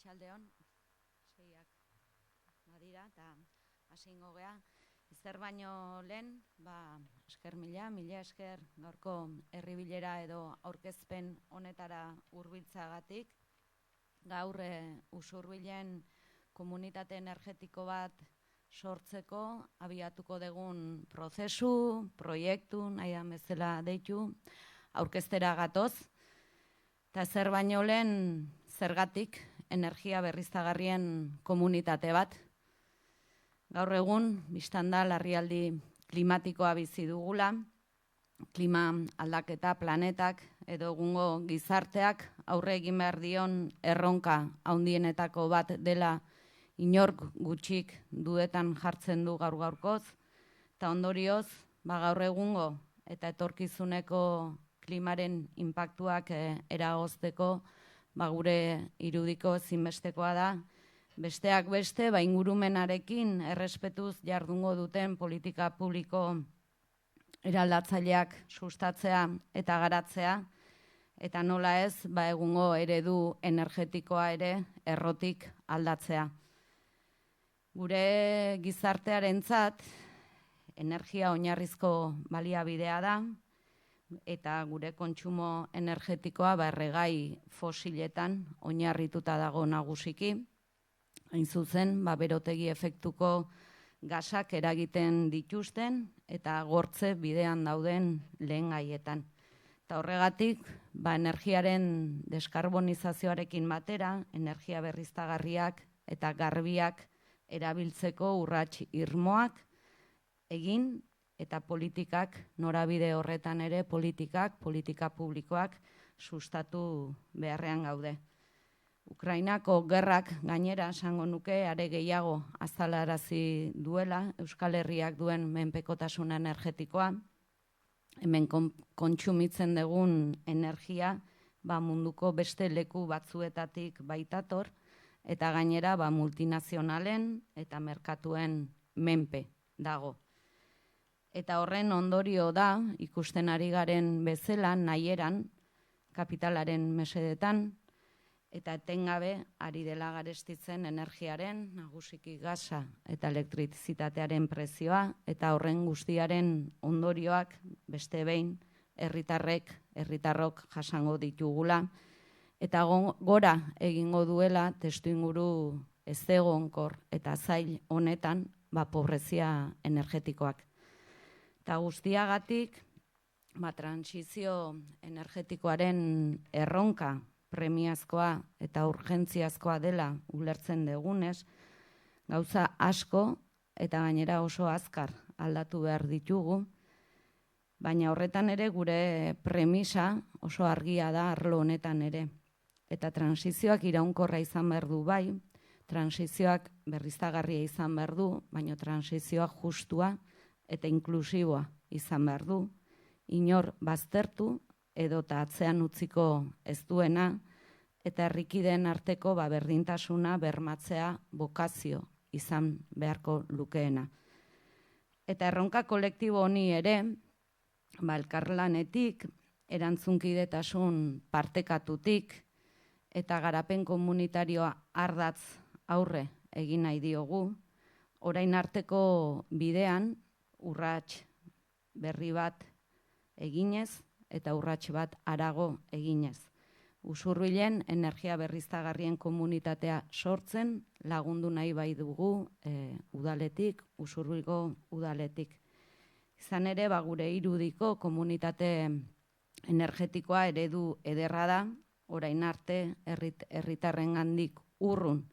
Arratsaldeon, seiak badira eta hasingo gea. Zer baino lehen, esker mila esker gaurko herribilera edo aurkezpen honetara hurbiltzeagatik. Gaur Usurbilen komunitate energetiko bat sortzeko abiatuko dugun prozesu, proiektu, nahi da bezala deitu, aurkeztera gatoz. Eta zer baino lehen, zergatik energia berriztagarrien komunitate bat. Gaur egun, bistan da larrialdi klimatikoa bizi dugula, klima aldaketa planetak edo egungo gizarteak aurre egin behar dion erronka handienetako bat dela inork gutxik duetan jartzen du gaur-gaurkoz, eta ondorioz, gaur egungo eta etorkizuneko klimaren inpaktuak eragozteko gure irudiko ezinbestekoa da. Besteak beste, ingurumenarekin errespetuz jardungo duten politika publiko eraldatzaileak sustatzea eta garatzea, eta nola ez, egungo eredu energetikoa ere errotik aldatzea. Gure gizartearentzat energia oinarrizko baliabidea da, eta gure kontsumo energetikoa erregai fosiletan oinarrituta dago nagusiki. Hain zuzen, berotegi efektuko gasak eragiten dituzten eta gortze bidean dauden lehen gaietan. Eta horregatik, energiaren deskarbonizazioarekin batera, energia berriztagarriak eta garbiak erabiltzeko urrats irmoak egin eta politikak, norabide horretan ere politika publikoak sustatu beharrean gaude. Ukrainako gerrak gainera esango nuke are gehiago azalarazi duela Euskal Herriak duen menpekotasuna energetikoa, hemen kontsumitzen dugun energia munduko beste leku batzuetatik baitator, eta gainera multinazionalen eta merkatuen menpe dago. Eta horren ondorio da, ikusten ari garen bezala, nahieran, kapitalaren mesedetan, eta etengabe ari dela garestitzen energiaren, nagusiki gasa eta elektrizitatearen prezioa, eta horren guztiaren ondorioak beste behin herritarrok jasango ditugula, eta gora egingo duela testuinguru ezegonkor eta zail honetan pobrezia energetikoak. Eta guztiagatik, transizio energetikoaren erronka premiazkoa eta urgentziazkoa dela ulertzen dugunez, gauza asko eta gainera oso azkar aldatu behar ditugu, baina horretan ere gure premisa oso argia da arlo honetan ere. Eta transizioak iraunkorra izan behar du bai, transizioak berriztagarria izan behar du, baina transizioak justua eta inklusiboa izan behar du, inor baztertu edota atzean utziko ez duena, eta herrikideen arteko berdintasuna bermatzea bokazio izan beharko lukeena. Eta erronka kolektibo honi ere, elkarlanetik, erantzunkidetasun partekatutik, eta garapen komunitarioa ardatz aurre egin nahi diogu, orain arteko bidean urrats berri bat eginez eta urrats bat harago eginez. Usurbilen energia berriztagarrien komunitatea sortzen lagundu nahi bai dugu udaletik, Usurbilgo udaletik. Izan ere, gure irudiko komunitate energetikoa eredu ederra da, orain arte herritarrengandik urrun,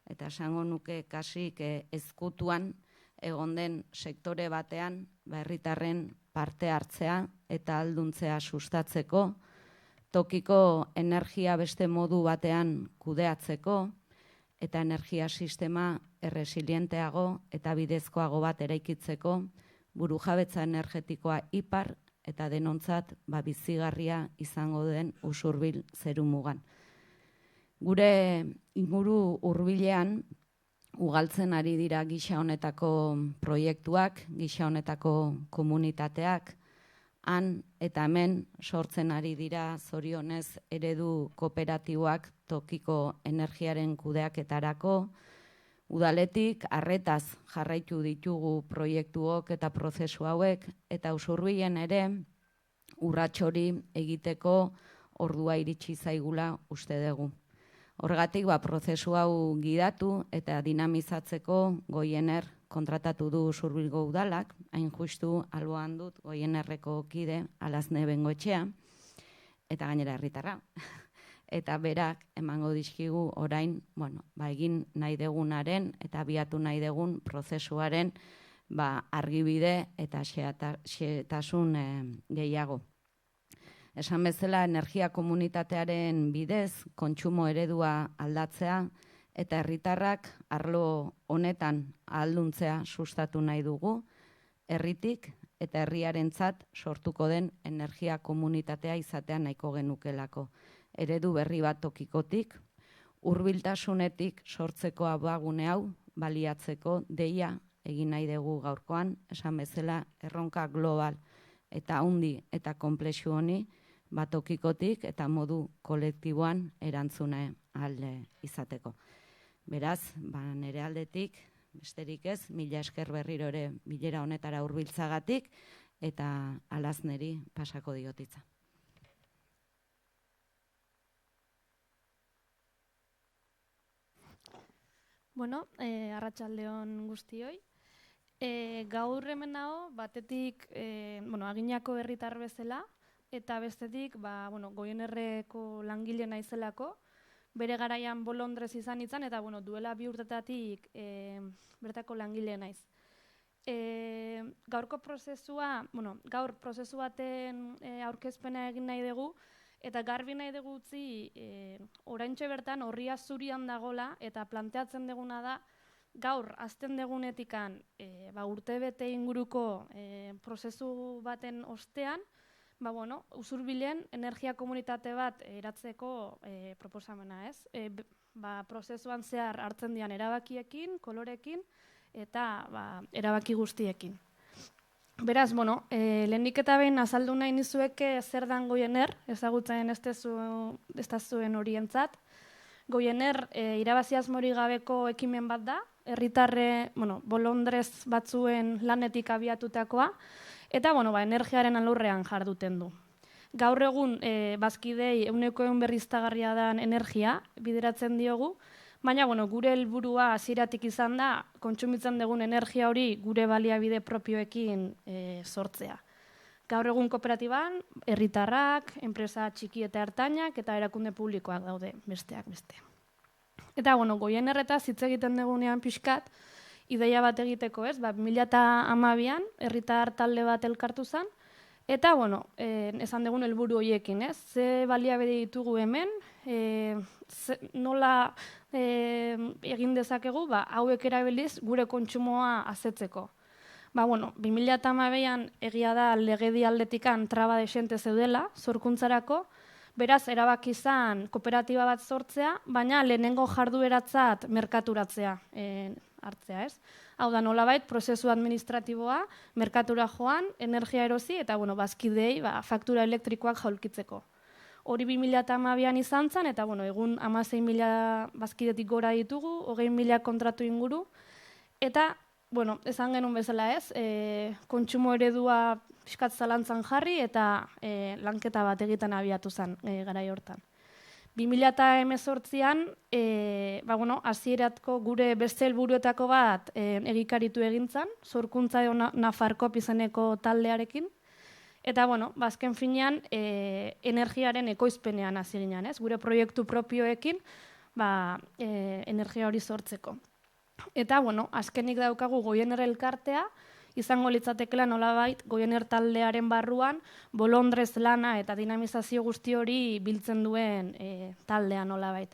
eta esango nuke kasik ezkutuan egon den sektore batean herritarren parte hartzea eta ahalduntzea sustatzeko, tokiko energia beste modu batean kudeatzeko, eta energia sistema erresilienteago eta bidezkoago bat eraikitzeko, burujabetza energetikoa ipar eta denontzat bizigarria izango den Usurbil zerumugan. Gure inguru hurbilean ugaltzen ari dira gisa honetako proiektuak, gisa honetako komunitateak, Han eta hemen sortzen ari dira zorionez eredu kooperatiboak tokiko energiaren kudeaketarako. Udaletik arretaz jarraitu ditugu proiektuok eta prozesu hauek, eta Usurbilen ere urrats hori egiteko ordua iritsi zaigula uste dugu. Horregatik prozesu hau gidatu eta dinamizatzeko Goiener kontratatu du Usurbilgo udalak, hain justu alboan dut Goienerreko kide Alazne Bengoetxea, eta gainera herritarra. Eta berak emango dizkigu orain, egin nahi degunaren eta abiatu nahi degun prozesuaren argibide eta xehetasun gehiago. Esan bezala, energia komunitatearen bidez, kontsumo eredua aldatzea eta herritarrak arlo honetan ahalduntzea sustatu nahi dugu, herritik eta herriarentzat sortuko den energia komunitatea izatea nahiko genukelako. Eredu berri bat tokikotik, hurbiltasunetik sortzeko abagune hau baliatzeko deia egin nahi dugu gaurkoan, esan bezala erronka global eta handi eta konplexu honi tokikotik eta modu kolektiboan erantzune alde izateko. Beraz, nire aldetik, besterik ez, mila esker berriro ere bilera honetara hurbiltzagatik eta Alazneri pasako diotitza. Arratsalde-on guztioi. Gaur hemen nago, batetik aginako herritar bezala, eta bestetik Goienerreko langile naizelako, bere garaian Bolondrez izan itzan, eta duela 2 urtetatik bertako langile naiz. Gaurko prozesua, gaur prozesu baten aurkezpena egin nahi dugu, eta garbi nahi dugu utzi oraintxe bertan horria zurian dagola, eta planteatzen duguna da gaur azten degunetikan urtebete inguruko prozesu baten ostean, Usurbilen energia komunitate bat eratzeko proposamena, ez? Prozesuan zehar hartzen dian erabakiekin, kolorekin eta erabaki guztiekin. Beraz, lehenik eta behin azaldu nahi nizueke zer dan Goiener, ezagutzen ez zuen horientzat. Goiener irabazi asmorik gabeko ekimen bat da, herritarre Bolondrez batzuen lanetik abiatutakoa, eta energiaren alorrean jarduten du. Gaur egun bazkidei 100% berriztagarria den energia bideratzen diogu, baina gure helburua hasieratik izan da kontsumitzen dugun energia hori gure baliabide propioekin sortzea. Gaur egun kooperatiban herritarrak, enpresa txiki eta ertainak eta erakunde publikoak daude besteak beste. Eta Goienerretaz hitz egiten dugunean pixkat, ideia bat egiteko, ez? 2012an herritar talde bat elkartu zen, eta esan dugun helburu horiekin, ez? Ze baliabide ditugu hemen, nola egin dezakegu, hauek erabiliz gure kontsumoa azetzeko. 2012an egia da legedi aldetikan traba desente zeudela, sorkuntzarako, beraz erabaki izan kooperatiba bat sortzea, baina lehenengo jardueratzat merkaturatzea hartzea, ez? Hau da, nolabait, prozesu administratiboa, merkatura joan, energia erosi, eta bazkidei faktura elektrikoak jaulkitzeko. Hori 2012an izan zen, eta egun 16.000 bazkidetik gora ditugu, 20.000 kontratu inguru, eta esan genuen bezala, ez? Kontsumo eredua pixkat zalantzan jarri, eta lanketa bat egiten abiatu zen garai hortan. 2018an, hasieratko gure beste helburuetako bat egikaritu egintzan, sorkuntza Nafarkop izeneko taldearekin, eta azken finean energiaren ekoizpenean hasi ginen, ez? Gure proiektu propioekin energia hori sortzeko. Eta azkenik daukagu Goiener elkartea, izango litzatekela nolabait Goiener taldearen barruan Bolondrez lana eta dinamizazio guzti hori biltzen duen taldea nolabait.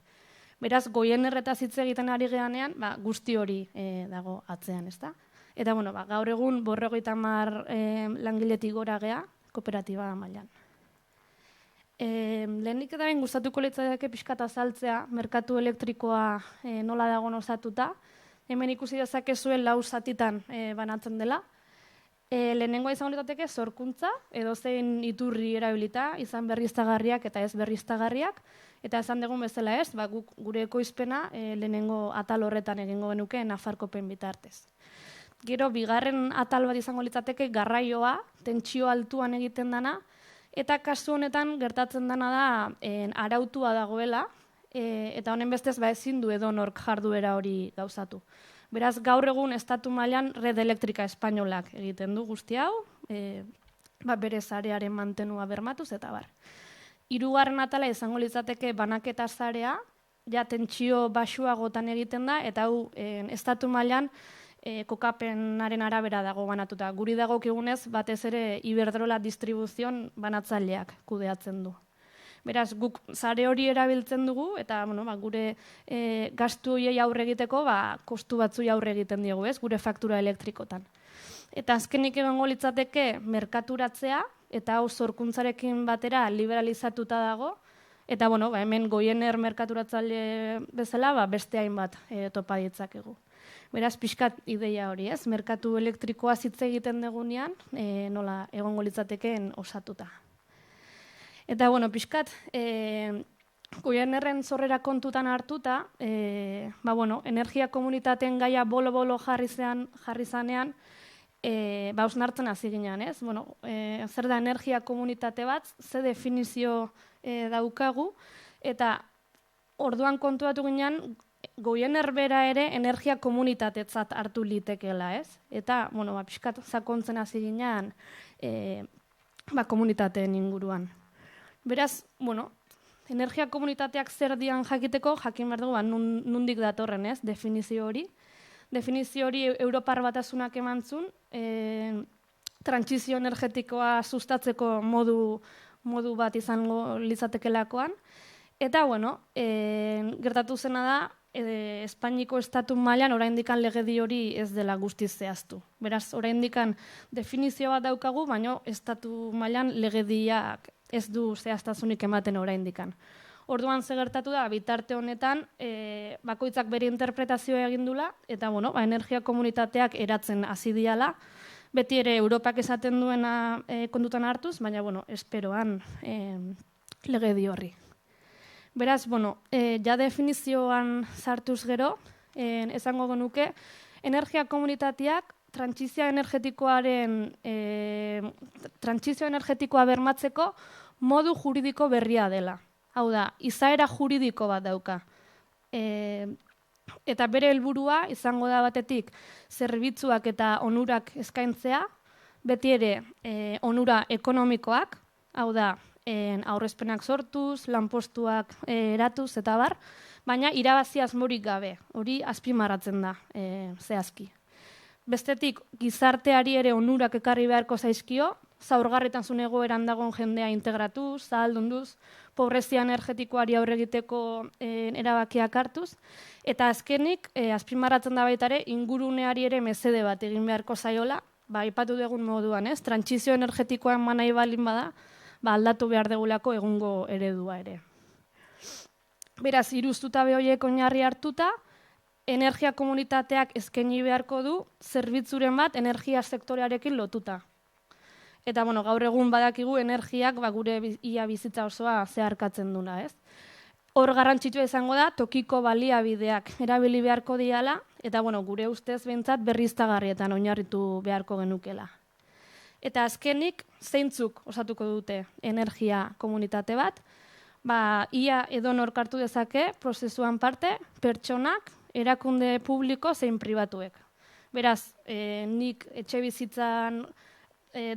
Beraz, Goienerretaz hitz egiten ari geanean, guzti hori dago atzean, ezta? Eta gaur egun 50 langiletik gora gea kooperatiba mailan. Lehenik eta behin gustatuko litzateke pixkat azaltzea merkatu elektrikoa nola dagoen osatuta. Hemen ikusi dezakezuen 4 zatitan banatzen dela. Lehenengoa izango litzateke sorkuntza, edozein iturri erabilita, izan berriztagarriak eta ez berriztagarriak, eta esan dugun bezala ez, gure ekoizpena lehenengo atal horretan egingo genuke Nafarkopen bitartez. Gero, bigarren atal bat izango litzateke garraioa, tentsio altuan egiten dana, eta kasu honetan gertatzen dana da arautua dagoela, eta honen bestez ezin du edonork jarduera hori gauzatu. Beraz, gaur egun estatu mailan Red Elektrika Espainolak egiten du guzti hau, bere sarearen mantenua bermatuz eta bar. Hirugarren atala izango litzateke banaketa sarea, ja tentsio baxuagotan egiten da, eta hau estatu mailan kokapenaren arabera dago banatuta. Guri dagokigunez, batez ere Iberdrola distribuzion banatzaileak kudeatzen du. Beraz, guk sare hori erabiltzen dugu, eta gure gastu horiei aurre egiteko, kostu batzui aurre egiten diogu, gure faktura elektrikotan. Eta azkenik egongo litzateke merkaturatzea, eta hau sorkuntzarekin batera liberalizatuta dago, eta hemen Goiener merkaturatzaile bezala, beste hainbat topa ditzakegu. Beraz, pixkat ideia hori, merkatu elektrikoa hitz egiten dugunean, nola egongo litzatekeen osatuta. Eta, pixkat, Goienerren zorrera kontutan hartuta, energia komunitateen gaia bolo-bolo jarri zanean, hausnartzen hasi ginean, ez? Zer da energia komunitate bat, ze definizio daukagu, eta orduan kontuatu ginean, Goiener bera ere energia komunitatetzat hartu litekela, ez? Eta, pixkat sakontzen hasi ginean komunitateen inguruan. Beraz, energia komunitateak zer dian jakiteko, jakin behar dugu, nondik datorren, ez, definizio hori. Definizio hori Europar Batasunak emantzun, trantsizio energetikoa sustatzeko modu bat izango litzatekelakoan. Eta, gertatu zena da, Espainiko estatu mailan oraindikan legedi hori ez dela guztiz zehaztu. Beraz, oraindikan definizio bat daukagu, baina estatu mailan legediak ez du zehaztasunik ematen oraindikan. Orduan ze gertatu da, bitarte honetan, bakoitzak bere interpretazioa egin dula, eta energia komunitateak eratzen hasi diala, beti ere Europak esaten duena kontutan hartuz, baina esperoan legedi horri. Beraz, ja definizioan sartuz gero, esango genuke, energia komunitateak trantsizio energetikoa bermatzeko modu juridiko berria dela. Hau da, izaera juridiko bat dauka. Eta bere helburua izango da batetik zerbitzuak eta onurak eskaintzea, beti ere onura ekonomikoak, hau da, aurrezpenak sortuz, lanpostuak eratuz eta bar, baina irabazi asmorik gabe, hori azpimarratzen da zehazki. Bestetik, gizarteari ere onurak ekarri beharko zaizkio, zaurgarritasun egoeran dagoen jendea integratuz, zahaldunduz, pobrezia energetikoari aurre egiteko erabakiak hartuz, eta azkenik, azpimarratzen da baita ere, inguruneari ere mesede bat egin beharko zaiola, aipatu dugun moduan, ez? Trantsizio energetikoa eman nahi balin bada, aldatu behar degulako egungo eredua ere. Beraz, hiru zutabe horiek oinarri hartuta, energia komunitateak eskaini beharko du zerbitzuren bat energia sektorearekin lotuta. Eta, gaur egun badakigu energiak gure ia bizitza osoa zeharkatzen duna, ez? Hor garrantzitsua izango da, tokiko baliabideak erabili beharko diala, eta, gure ustez behintzat berriztagarrietan oinarritu beharko genukela. Eta azkenik, zeintzuk osatuko dute energia komunitate bat, ia edonork hartu dezake, prozesuan parte, pertsonak, erakunde publiko zein pribatuek. Beraz, nik etxe bizitzan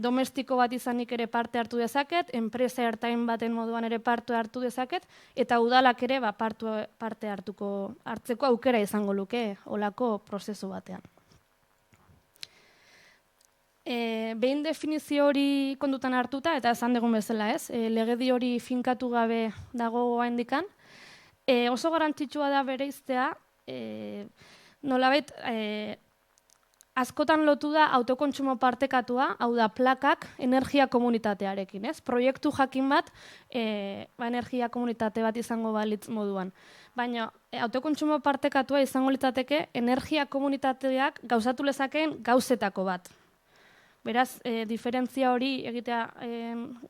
domestiko bat izanik ere parte hartu dezaket, enpresa ertain baten moduan ere parte hartu dezaket, eta udalak ere parte hartzeko aukera izango luke olako prozesu batean. Behin definizio hori kontutan hartuta, eta esan dugun bezala ez, legedi hori finkatu gabe dago oraindikan, oso garrantzitsua da bereiztea, nolabait, askotan lotu da autokontsumo partekatua, hau da plakak energia komunitatearekin, ez? Proiektu jakin bat, energia komunitate bat izango balitz moduan. Baina autokontsumo partekatua izango litzateke energia komunitateak gauzatu lezakeen gauzetako bat. Beraz, diferentzia hori egitea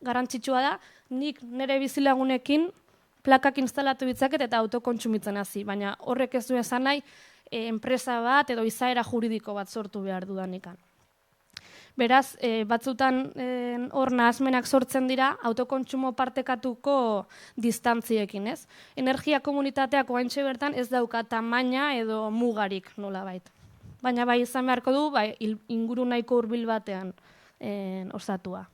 garrantzitsua da, nik nire bizilagunekin plakak instalatu ditzaket eta autokontsumitzen hasi, baina horrek ez du esan nahi enpresa bat edo izaera juridiko bat sortu behar dudanikan. Beraz, batzutan hor nahasmenak sortzen dira autokontsumo partekatuko distantziekin, ez? Energia komunitateak oraintxe bertan ez dauka tamaina edo mugarik nolabait. Baina bai izan beharko du inguru nahiko hurbil batean osatua.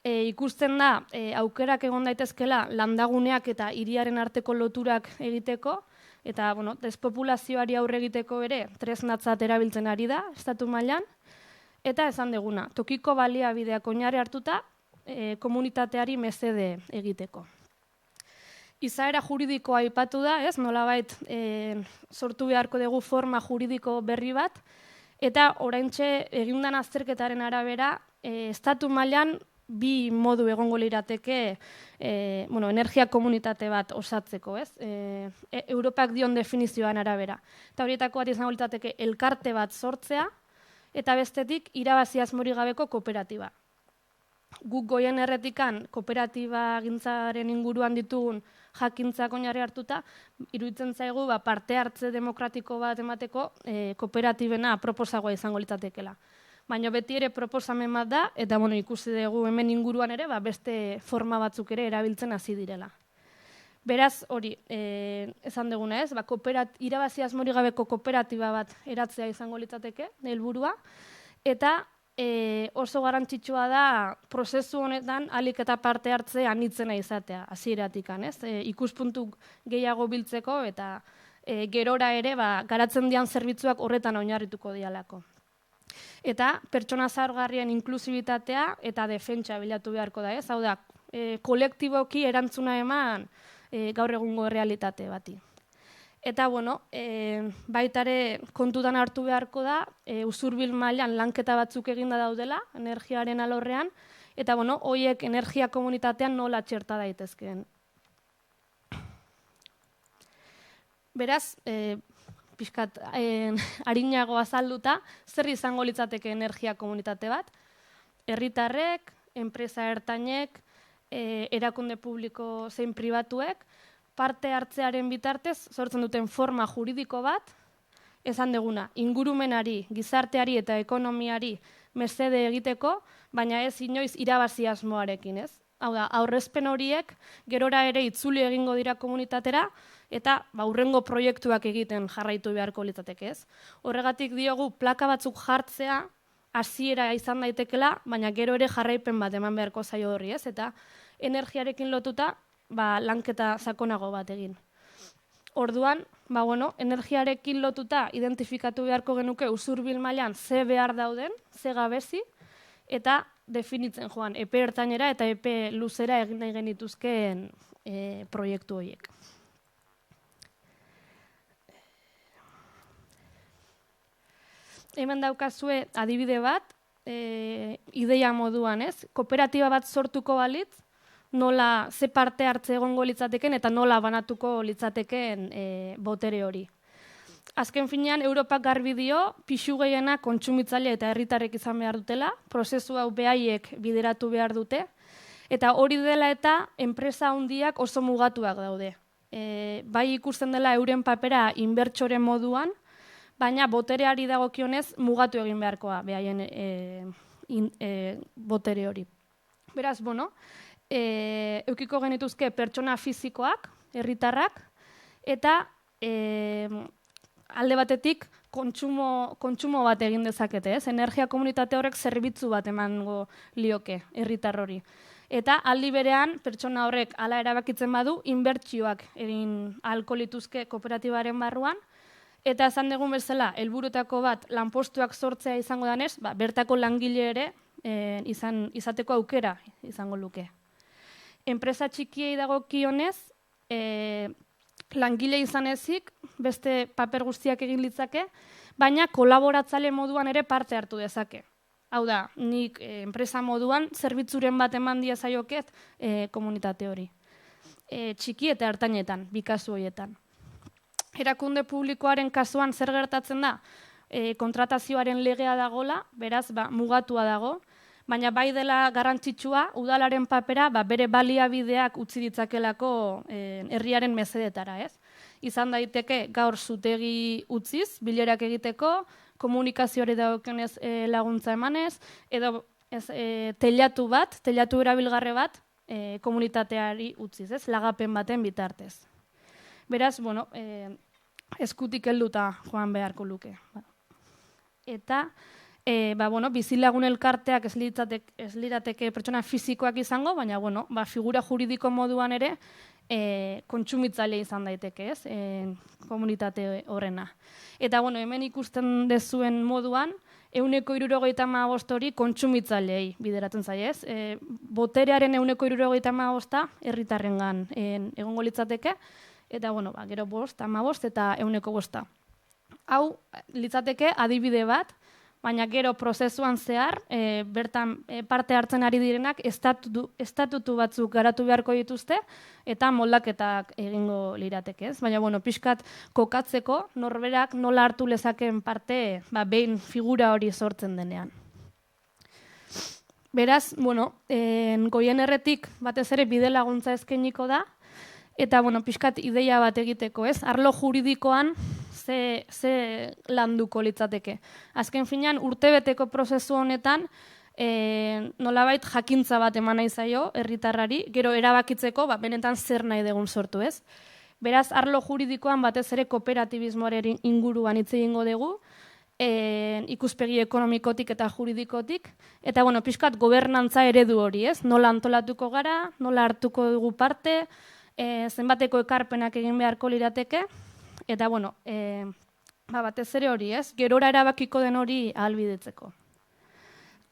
Ikusten da, aukerak egon daitezkela landaguneak eta hiriaren arteko loturak egiteko, eta despopulazioari aurre egiteko ere tresnatzat erabiltzen ari da, estatu mailan. Eta esan deguna, tokiko baliabideak oinarri hartuta komunitateari mesede egiteko. Izaera juridikoa aipatu da, ez? Nolabait sortu beharko dugu forma juridiko berri bat, eta oraintxe egindan azterketaren arabera, estatu mailan bi modu egongo lirateke energia komunitate bat osatzeko, ez? Europak dion definizioan arabera. Eta horietako bat izango lirateke elkarte bat sortzea, eta bestetik irabazi asmorik gabeko kooperatiba. Guk goien erretikan kooperatiba gintzaren inguruan ditugun jakintzak oinarri hartuta, iruditzen zaigu parte hartze demokratiko bat emateko kooperatibena proposagoa izango litzatekeela. Baina beti ere proposamen bat da, eta ikusi dugu hemen inguruan ere beste forma batzuk ere erabiltzen hasi direla. Beraz, hori, esan duguna ez, irabazi asmorik gabeko kooperatiba bat eratzea izango litzateke, helburua, eta oso garrantzitsua da prozesu honetan ahalik eta parte hartze anitzena izatea, hasieratik, ez? Ikuspuntu gehiago biltzeko eta gerora ere garatzen dian zerbitzuak horretan oinarrituko dialako. Eta pertsona zahargarrien inklusibitatea eta defentsa bilatu beharko da, ez? Hau da, kolektiboki erantzuna eman gaur egungo realitate bati. Eta, baitare kontutan hartu beharko da, usurbil mailan lanketa batzuk eginda daudela, energiaren alorrean, eta, horiek energia komunitatean nola txerta daitezkeen. Beraz, pixkat arinago azalduta, zer izango litzateke energia komunitate bat? Herritarrek, enpresa ertainek, erakunde publiko zein pribatuek, parte hartzearen bitartez sortzen duten forma juridiko bat, esan deguna, ingurumenari, gizarteari eta ekonomiari mesede egiteko, baina ez inoiz irabazi asmoarekin, ez? Hau da, aurrezpen horiek gerora ere itzuli egingo dira komunitatera eta hurrengo proiektuak egiten jarraitu beharko litzateke, ez? Horregatik diogu plaka batzuk jartzea hasiera izan daitekela, baina gero ere jarraipen bat eman beharko zaio horri, ez? Eta energiarekin lotuta lanketa sakonago bat egin. Orduan, energiarekin lotuta identifikatu beharko genuke usurbil mailan ze behar dauden, ze gabezi, eta definitzen joan epe ertainera eta epe luzera egin nahi genituzkeen proiektu horiek. Hemen daukazue adibide bat, ideia moduan, ez? Kooperatiba bat sortuko balitz, nola ze parte hartze egongo litzateken eta nola banatuko litzateken botere hori. Azken finean, Europak garbi dio, pixu gehiena kontsumitzaile eta herritarrek izan behar dutela, prozesu hau behaiek bideratu behar dute, eta hori dela eta enpresa handiak oso mugatuak daude. Bai ikusten dela euren papera inbertsoren moduan, baina botereari dagokionez mugatu egin beharkoa behaien botere hori. Beraz, eukiko genituzke pertsona fizikoak, herritarrak, eta alde batetik kontsumo bat egin dezakete, ez? Energia komunitate horrek zerbitzu bat emango lioke herritar hori. Eta aldi berean, pertsona horrek hala erabakitzen badu, inbertsioak egin ahalko lituzke kooperatibaren barruan, eta esan dugun bezala, helburutako bat lanpostuak sortzea izango danez, bertako langile ere izateko aukera izango luke. Enpresa txikiei dagokionez, langile izan ezik, beste paper guztiak egin litzake, baina kolaboratzale moduan ere parte hartu dezake. Hau da, nik enpresa moduan zerbitzuren bat eman diezaioket komunitate hori. Txiki eta ertainetan, bi kasu horietan. Erakunde publikoaren kasuan zer gertatzen da? kontratazioaren legea dagola, beraz, mugatua dago, baina bai dela garrantzitsua, udalaren papera bere baliabideak utzi ditzakelako herriaren mesedetara, ez? Izan daiteke gaur zutegi utziz, bilerak egiteko, komunikazioari dagokionez laguntza emanez, edo teilatu erabilgarre bat komunitateari utziz, ez? Lagapen baten bitartez. Beraz, eskutik helduta joan beharko luke. Eta, bizilagun elkarteak ez lirateke pertsona fisikoak izango, baina, figura juridiko moduan ere, kontsumitzaile izan daiteke, ez? Komunitate horrena. Eta, hemen ikusten dezuen moduan, 175 hori kontsumitzailei bideratzen zaiez. Boterearen 175 herritarrengan egongo litzateke, eta, gero 5, 15 eta 105. Hau, litzateke adibide bat, baina gero prozesuan zehar, bertan parte hartzen ari direnak estatutu batzuk garatu beharko dituzte, eta moldaketak egingo lirateke, ez? Baina, pixkat kokatzeko, norberak nola hartu lezakeen parte, behin figura hori sortzen denean. Beraz, Goienerretik batez ere bide laguntza eskainiko da, eta, pixkat ideia bat egiteko, ez? Arlo juridikoan ze landuko litzateke. Azken finean, urtebeteko prozesu honetan, nolabait jakintza bat eman nahi zaio herritarrari, gero erabakitzeko, benetan zer nahi dugun sortu, ez? Beraz, arlo juridikoan batez ere kooperatibismoaren inguruan hitz egingo dugu, ikuspegi ekonomikotik eta juridikotik, eta, pixkat gobernantza eredu hori, ez? Nola antolatuko gara, nola hartuko dugu parte, zenbateko ekarpenak egin beharko lirateke, eta, batez ere hori, ez? Gerora erabakiko den hori ahalbidetzeko.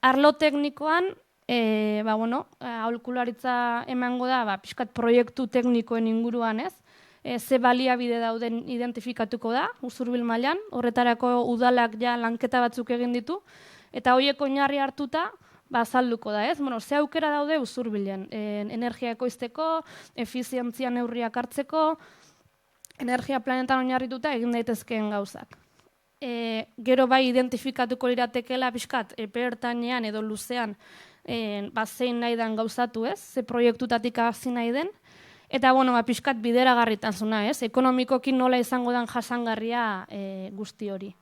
Arlo teknikoan, aholkularitza emango da, pixkat proiektu teknikoen inguruan, ez? Ze baliabide dauden identifikatuko da, usurbil mailan, horretarako udalak ja lanketa batzuk egin ditu, eta horiek oinarri hartuta, azalduko da, ez? Ze aukera daude usurbilen, energia ekoizteko, efizientzia neurriak hartzeko, energia planetan oinarrituta egin daitezkeen gauzak. Gero bai identifikatuko liratekela pixkat, epe ertainean edo luzean zein nahi den gauzatu, ez? Ze proiektutatik hasi nahi den. Eta, pixkat bideragarritasuna, ez? Ekonomikoki nola izango den jasangarria guzti hori.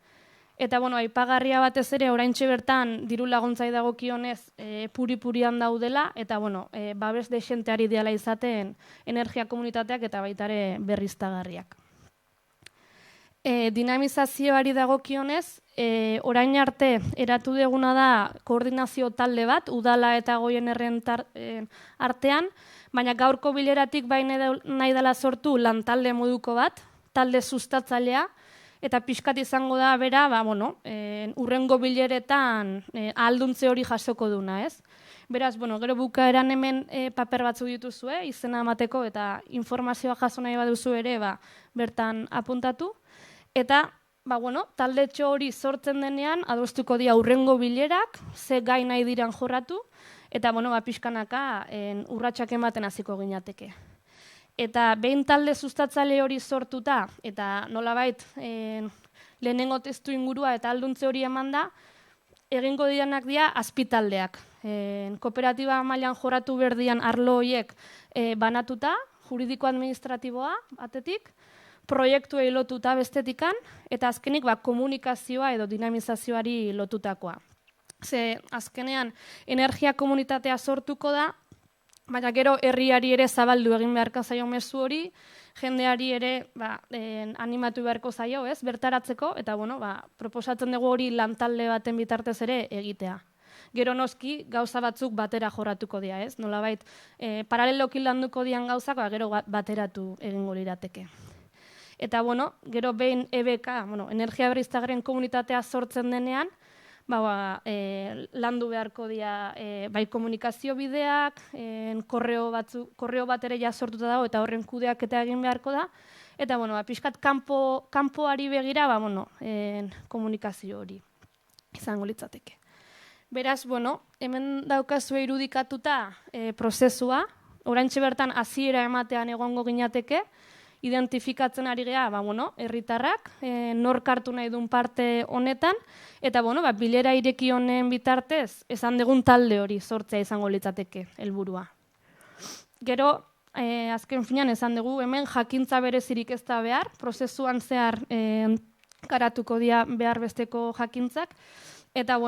Eta, aipagarria batez ere, oraintxe bertan diru laguntzai dagokionez puri-purian daudela, eta, babes dexenteari diala izaten energia komunitateak eta baitare berriztagarriak. Dinamizazioari dagokionez, orain arte eratu deguna da koordinazio talde bat, udala eta Goienerren artean, baina gaurko bileratik nahi dela sortu lantalde moduko bat, talde sustatzailea, eta pixkat izango da bera, urrengo bileretan ahalduntze hori jasoko duna, ez? Beraz, gero bukaeran hemen paper batzuk dituzue, izena emateko eta informazioa jaso nahi baduzu ere, bertan apuntatu. Eta, taldetxo hori sortzen denean, adostuko dira urrengo bilerak, ze gai nahi diran jorratu, eta, pixkanaka urratsak ematen hasiko ginateke. Eta behin talde sustatzaile hori sortuta, eta nolabait lehenengo testu ingurua eta alduntze hori eman da, egingo dianak dira azpitaldeak. Kooperatiba mailan jorratu berdian arlo horiek banatuta, juridiko-administratiboa batetik, proiektuei lotuta bestetikan, eta azkenik komunikazioa edo dinamizazioari lotutakoa. Ze azkenean energia komunitatea sortuko da, baina gero herriari ere zabaldu egin beharko zaio mezu hori, jendeari ere animatu beharko zaio, ez, bertaratzeko, eta proposatzen dugu hori lantalde baten bitartez ere egitea. Gero noski gauza batzuk batera jorratuko dira, ez? Nolabait, paraleloki landuko dian gauzak, gero bateratu egingo lirateke. Eta, gero behin EBK, energia berriztagarrien komunitatea sortzen denean, landu beharko dira bai komunikazio bideak, korreo bat ere ja sortuta dago eta horren kudeak eta egin beharko da, eta pixkat kanpoari begira komunikazio hori izango litzateke. Beraz, hemen daukazue irudikatuta prozesua, oraintxe bertan hasiera ematean egongo ginateke, identifikatzen ari gea, herritarrak, nork hartu nahi duen parte honetan, eta bilera ireki honen bitartez, esan dugun talde hori sortzea izango litzateke helburua. Gero, azken finean esan dugu, hemen jakintza berezirik ez da behar, prozesuan zehar garatuko dira behar besteko jakintzak, eta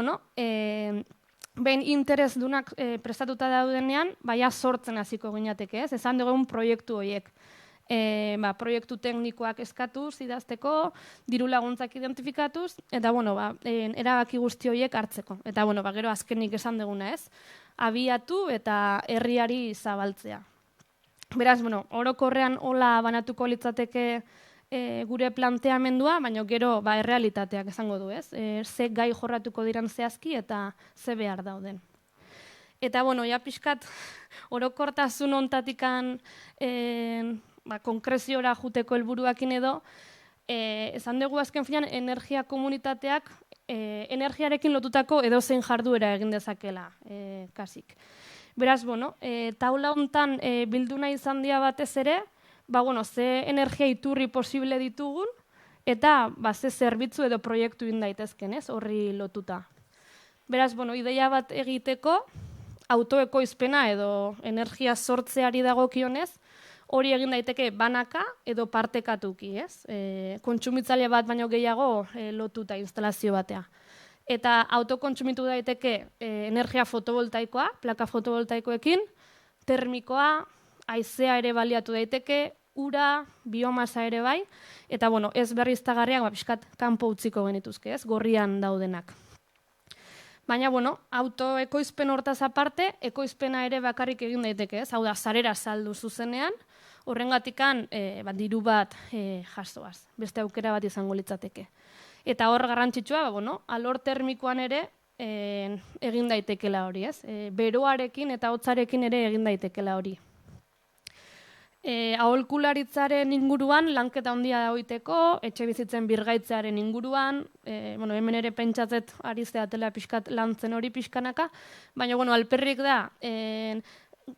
behin interesdunak prestatuta daudenean, baina sortzen hasiko ginateke, ez? Esan dugun proiektu horiek. Proiektu teknikoak eskatuz, idazteko, diru laguntzak identifikatuz, eta erabaki guzti horiek hartzeko. Eta gero azkenik esan duguna, ez? Abiatu eta herriari zabaltzea. Beraz, orokorrean hola banatuko litzateke gure planteamendua, baina gero errealitateak esango du, ez? Ze gai jorratuko diran zehazki eta ze behar dauden. Eta, ja pixkat, orokortasun ontatikan konkreziora juteko helburuakin edo, esan dugu azken finean energia komunitateak energiarekin lotutako edozein jarduera egin dezakela, kasik. Beraz, taula hontan bildu nahi izan dira batez ere, ze energia iturri posible ditugun, eta ze zerbitzu edo proiektu egin daitezken, ez, horri lotuta. Beraz, ideia bat egiteko, autoekoizpena edo energia sortzeari dagokionez, hori egin daiteke banaka edo partekatuki, ez? Kontsumitzaile bat baino gehiago lotuta instalazio batea. Eta autokontsumitu daiteke energia fotovoltaikoa, plaka fotovoltaikoekin, termikoa, haizea ere baliatu daiteke, ura, biomasa ere bai, eta ez berriztagarriak pixkat kanpo utziko genituzke, ez? Gorrian daudenak. Baina, autoekoizpen hortaz aparte, ekoizpena ere bakarrik egin daiteke, ez? Hau da, sarera saldu zuzenean, horrengatikan diru bat jasoaz, beste aukera bat izango litzateke. Eta hor garrantzitsua, alor termikoan ere egin daitekela hori, ez? Beroarekin eta hotzarekin ere egin daitekela hori. Aholkularitzaren inguruan lanketa handia dagoiteko, etxe bizitzen birgaitzearen inguruan, hemen ere pentsatzet ari zeatela pixkat lantzen hori pixkanaka, baina alperrik da,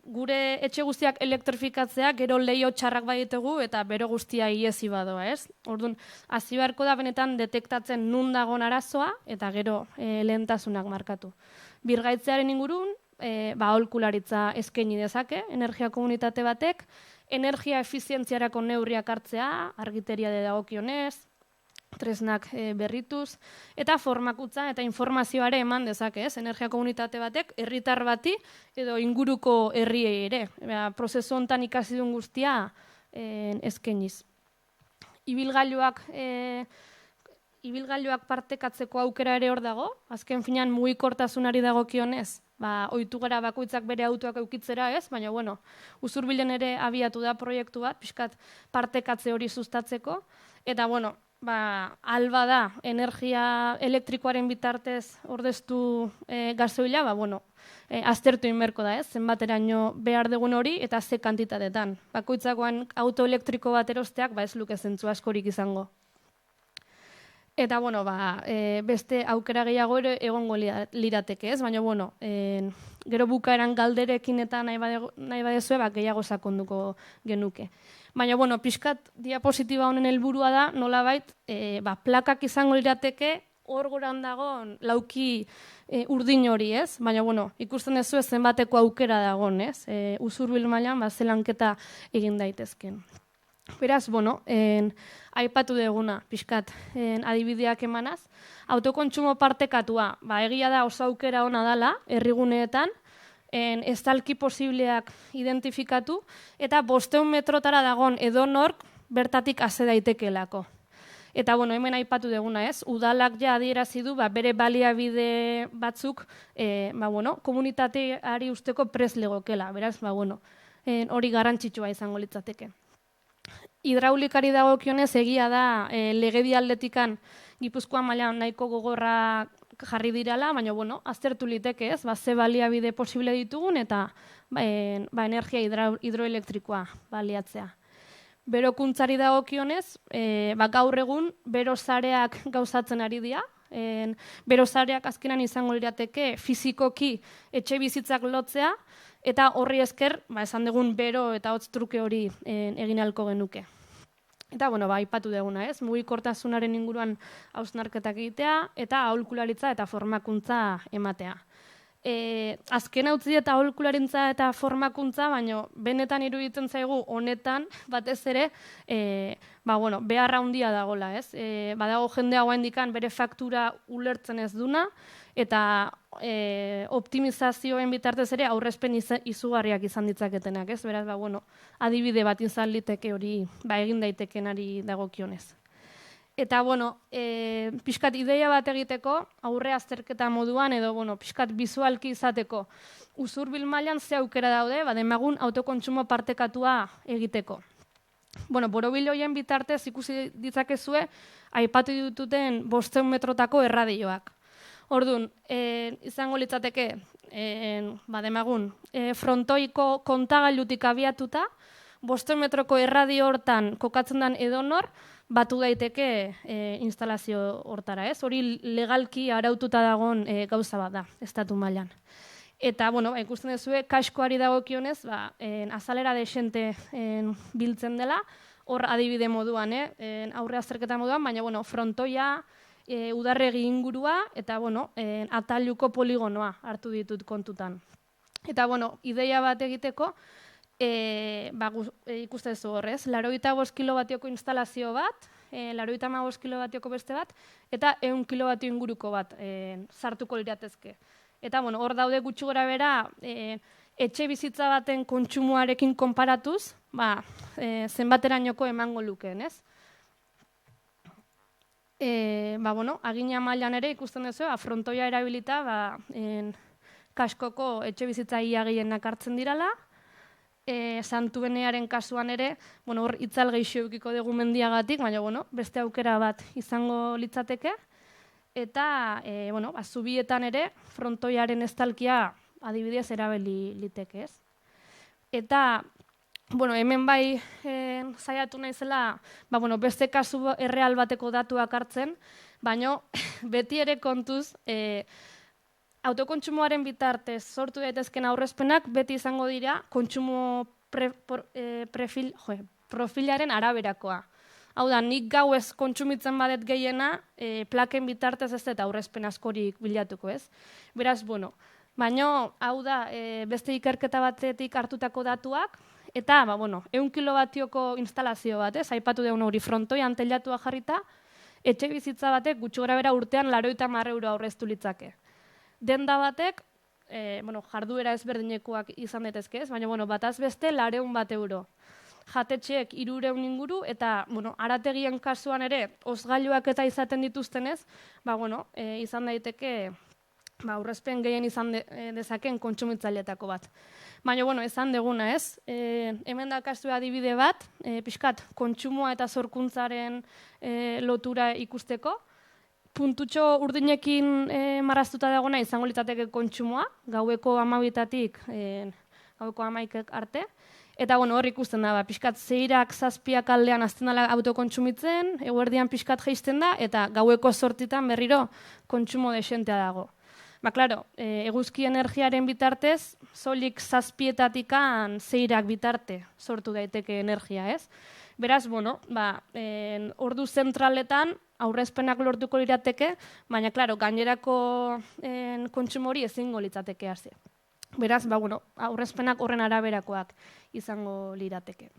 gure etxe guztiak elektrifikatzea, gero leiho txarrak baditugu eta bero guztia iezi badoa, ez? Orduan, hasi beharko da benetan detektatzen nun dagoen arazoa eta gero lehentasunak markatu. Birgaitzearen ingurun, aholkularitza eskaini dezake, energia komunitate batek, energia efizientziarako neurriak hartzea, argiteria dagokionez, tresnak berrituz, eta formakutza eta informazioare eman dezake, ez? Energia komunitate batek, herritar bati edo inguruko herriei ere. Prozesu honetan ikasi duen guztia eskainiz. Ibilgailuak partekatzeko aukera ere hor dago, azken finean mugikortasunari dagokionez, ohitu gara bakoitzak bere autoak eukitzera, ez? Baina, Usurbilen ere abiatu da proiektu bat, pixkat partekatze hori sustatzeko, eta, alba da energia elektrikoaren bitartez ordeztu gasoila, aztertu inberko da, ez? Zenbateraino behar dugun hori eta ze kantitatetan. Bakoitzakoan auto elektriko bat erosteak, ez luke zentzu askorik izango. Eta, beste aukera gehiago ere egongo lirateke, ez? Baina, gero bukaeran galderekin eta nahi badezue, gehiago sakonduko genuke. Baina, pixkat diapositiba honen helburua da, nolabait, plakak izango lirateke, hor goran dagoen lauki urdin hori, ez? Baina, ikusten duzu zenbateko aukera dagoen, ez? Usurbil mailan, zelanketa egin daitezken. Beraz, aipatu duguna, pixkat, adibideak emanaz, autokontsumo partekatua, egia da oso aukera ona dela, herriguneetan, estalki posibleak identifikatu, eta 500 metrotara dagoen edonork bertatik hase daitekelako. Eta, hemen aipatu duguna, ez? Udalak ja adierazi du, bere baliabide batzuk, komunitateari usteko prest legokela, beraz, hori garrantzitsua izango litzateke. Hidraulikari dagokionez egia da legedi aldetikan Gipuzkoa mailan nahiko gogorra jarri dirala, baina aztertu liteke, ez? Ze baliabide posible ditugun eta energia hidroelektrikoa baliatzea. Berokuntzari dagokionez, gaur egun berosareak gauzatzen ari dira. Berosareak azkenan izango lirateke fizikoki etxe bizitzak lotzea, eta horri esker, esan dugun bero eta hotz truke hori egin ahalko genuke. Eta, aipatu duguna, ez? Mugikortasunaren inguruan hausnarketak egitea, eta aholkularitza eta formakuntza ematea. Azken utzi eta aholkularitza eta formakuntza, baina benetan iruditzen zaigu honetan, batez ere, beharra handia dagola, ez? Badago jende hau handikan bere faktura ulertzen ez duna, eta optimizazioen bitartez ere aurrezpen izugarriak izan ditzaketenak, ez? Beraz, adibide bat izan liteke hori egin daitekenari dagokionez. Eta, pixkat ideia bat egiteko, aurre azterketa moduan, edo, pixkat bizualki izateko, usurbil mailan ze aukera daude, demagun autokontsumo partekatua egiteko. Borobil horien bitartez ikusi ditzakezue, aipatu dituten 500 metrotako erradioak. Orduan, izango litzateke, demagun, frontoiko kontagailutik abiatuta, 500 metroko erradio hortan kokatzen den edonor, batu daiteke instalazio hortara, ez? Hori legalki araututa dagoen gauza bat da, estatu mailan. Eta, ikusten duzue, kaskoari dagokionez, azalera desente biltzen dela, hor adibide moduan, aurre azterketa moduan, baina, frontoia, udarregi ingurua, eta, atailuko poligonoa hartu ditut kontutan. Eta, ideia bat egiteko, ikusten zu horrez, 85 kilobatioko instalazio bat, 85 kilobatioko beste bat, eta 100 kilobatio inguruko bat sartuko liratezke. Eta, hor daude gutxi gora bera, etxe bizitza baten kontsumoarekin konparatuz, zenbaterainoko emango lukeen, ez? Agina mailan ere ikusten duzu, frontoia erabilita, kaskoko etxe bizitza ia gehienak hartzen dirala, Santubenearen kasuan ere, hor itzal gehiago eukiko dugu mendiagatik, baina, beste aukera bat izango litzateke, eta, zubietan ere, frontoiaren estalkia adibidez erabili liteke, ez? Eta, hemen bai saiatu naizela, beste kasu erreal bateko datuak hartzen, baina beti ere kontuz, autokontsumoaren bitartez sortu daitezken aurrezpenak beti izango dira kontsumo profilaren araberakoa. Hau da, nik gauez kontsumitzen badet gehiena, plaken bitartez ez eta aurrezpen askorik bilatuko, ez? Beraz, baina, hau da, beste ikerketa batetik hartutako datuak, eta, 100 kilobatioko instalazio bat, ez? Aipatu deun hori frontoian teilatua jarrita, etxe bizitza batek gutxi gorabehera urtean 80 euro aurreztu litzake. Denda batek, jarduera ezberdinekoak izan daitezke, ez? Baina, bataz beste 100 euro. Jatetxeek 300 inguru, eta, arategien kasuan ere, osgailuak eta izaten dituztenez, izan daiteke, aurrezpen gehien izan dezaken kontsumitzaileetako bat. Baina, esan deguna, ez? Hemen da kasu adibide bat, pixkat, kontsumoa eta zorkuntzaren lotura ikusteko, puntutxo urdinekin marraztuta dagoena izango litzateke kontsumoa, gaueko 12-tatik gaueko 11 arte, eta hor ikusten da, pixkat 6-ak 7-ak aldean azten dela autokontsumitzen, eguerdian pixkat jaisten da, eta gaueko 8-tan berriro kontsumo desentea dago. Klaro, eguzki energiaren bitartez, soilik 7-etatik 6-ak bitarte sortu daiteke energia, ez? Beraz, ordu zentraletan aurrezpenak lortuko lirateke, baina, klaro, gainerako kontsumo hori ezingo litzateke hasi. Beraz, aurrezpenak horren araberakoak izango lirateke.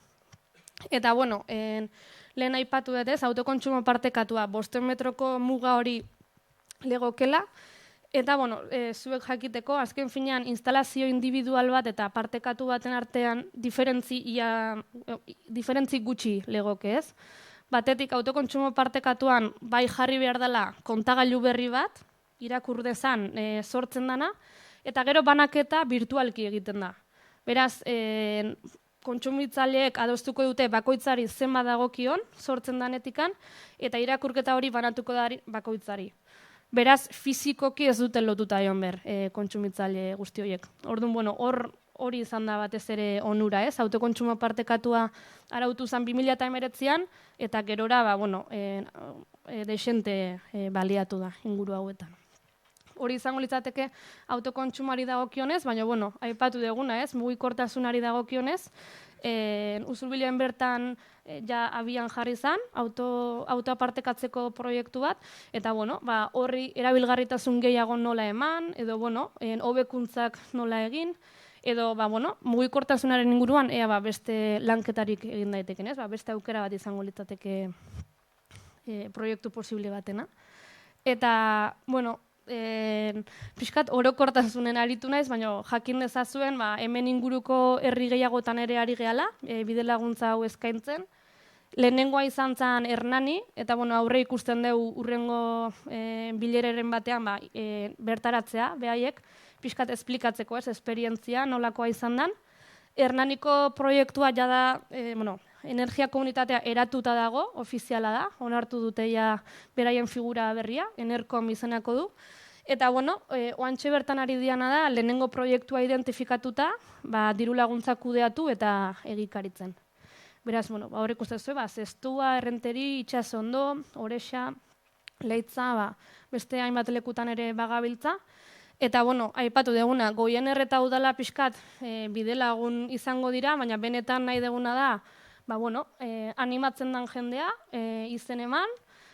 Eta, lehen aipatu dut ez, autokontsumo partekatua 500 metroko muga hori legokela, eta, zuek jakiteko, azken finean, instalazio individual bat eta partekatu baten artean diferentzi gutxi legoke, ez? Batetik, autokontsumo partekatuan bai jarri behar dela kontagailu berri bat, irakur dezan sortzen dana, eta gero banaketa virtualki egiten da. Beraz, kontsumitzaileek adostuko dute bakoitzari zenbat dagokion sortzen danetikan, eta irakurketa hori banatuko da bakoitzari. Beraz, fizikoki ez duten lotuta egon behar kontsumitzaile guzti horiek. Orduan, hori izan da batez ere onura, ez? Autokontsumo partekatua arautu zen 2019an, eta gerora, desente baliatu da inguru hauetan. Hori izango litzateke autokontsumari dagokionez, baina, bueno, aipatu duguna, ez, mugikortasunari dagokionez, Usurbilen bertan ja abian jarri zen, autoa partekatzeko proiektu bat, eta, bueno, horri erabilgarritasun gehiago nola eman, edo, bueno, hobekuntzak nola egin, edo, mugikortasunaren inguruan, beste lanketarik egin daiteken, ez, beste aukera bat izango litzateke proiektu posible batena. Eta, bueno, pixkat orokortasunen aritu naiz, baina jakin dezazuen hemen inguruko herri gehiagotan ere ari gehala, bide laguntza hau eskaintzen. Lehenengoa izan zen Hernani, eta aurre ikusten dugu urrengo bileraren batean bertaratzea, behaiek, pixkat esplikatzeko, esperientzia nolakoa izan den. Hernaniko proiektua jada, energia komunitatea eratuta dago, ofiziala da, onartu dute beraien figura berria, Enerkom izenako du. Eta, oantxe bertan ari diana da, lehenengo proiektua identifikatuta, diru laguntza kudeatu eta egikaritzen. Beraz, hor ikustezu, Zestua, Errenteri, Itxasondo, Orexa, Leitza, beste hainbat lekutan ere bagabiltza. Eta, aipatu deguna, Goiener eta Udala pixkat bide lagun izango dira, baina benetan nahi deguna da, animatzen den jendea, izen eman,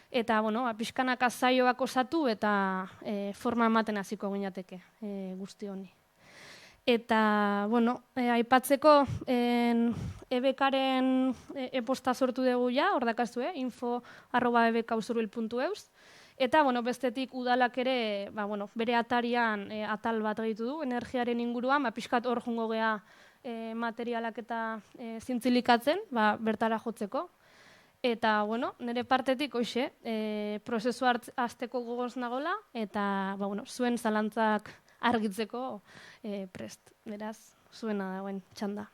eta, pixkanaka zaioak osatu eta forma ematen hasiko gineateke guzti honi. Eta, aipatzeko, ebekaren e-posta sortu dugu hor dakazu, info@ebkausurbil.eus. Eta, bestetik udalak ere, bere atarian atal bat egitu du, energiaren inguruan, pixkat hor jungo gea materialak eta zintzilikatzen, bertara jotzeko. Eta, nire partetik, hoxe, prozesua hasteko gogoz nagola, eta, zuen zalantzak argitzeko prest. Beraz, zuena dagoen txanda.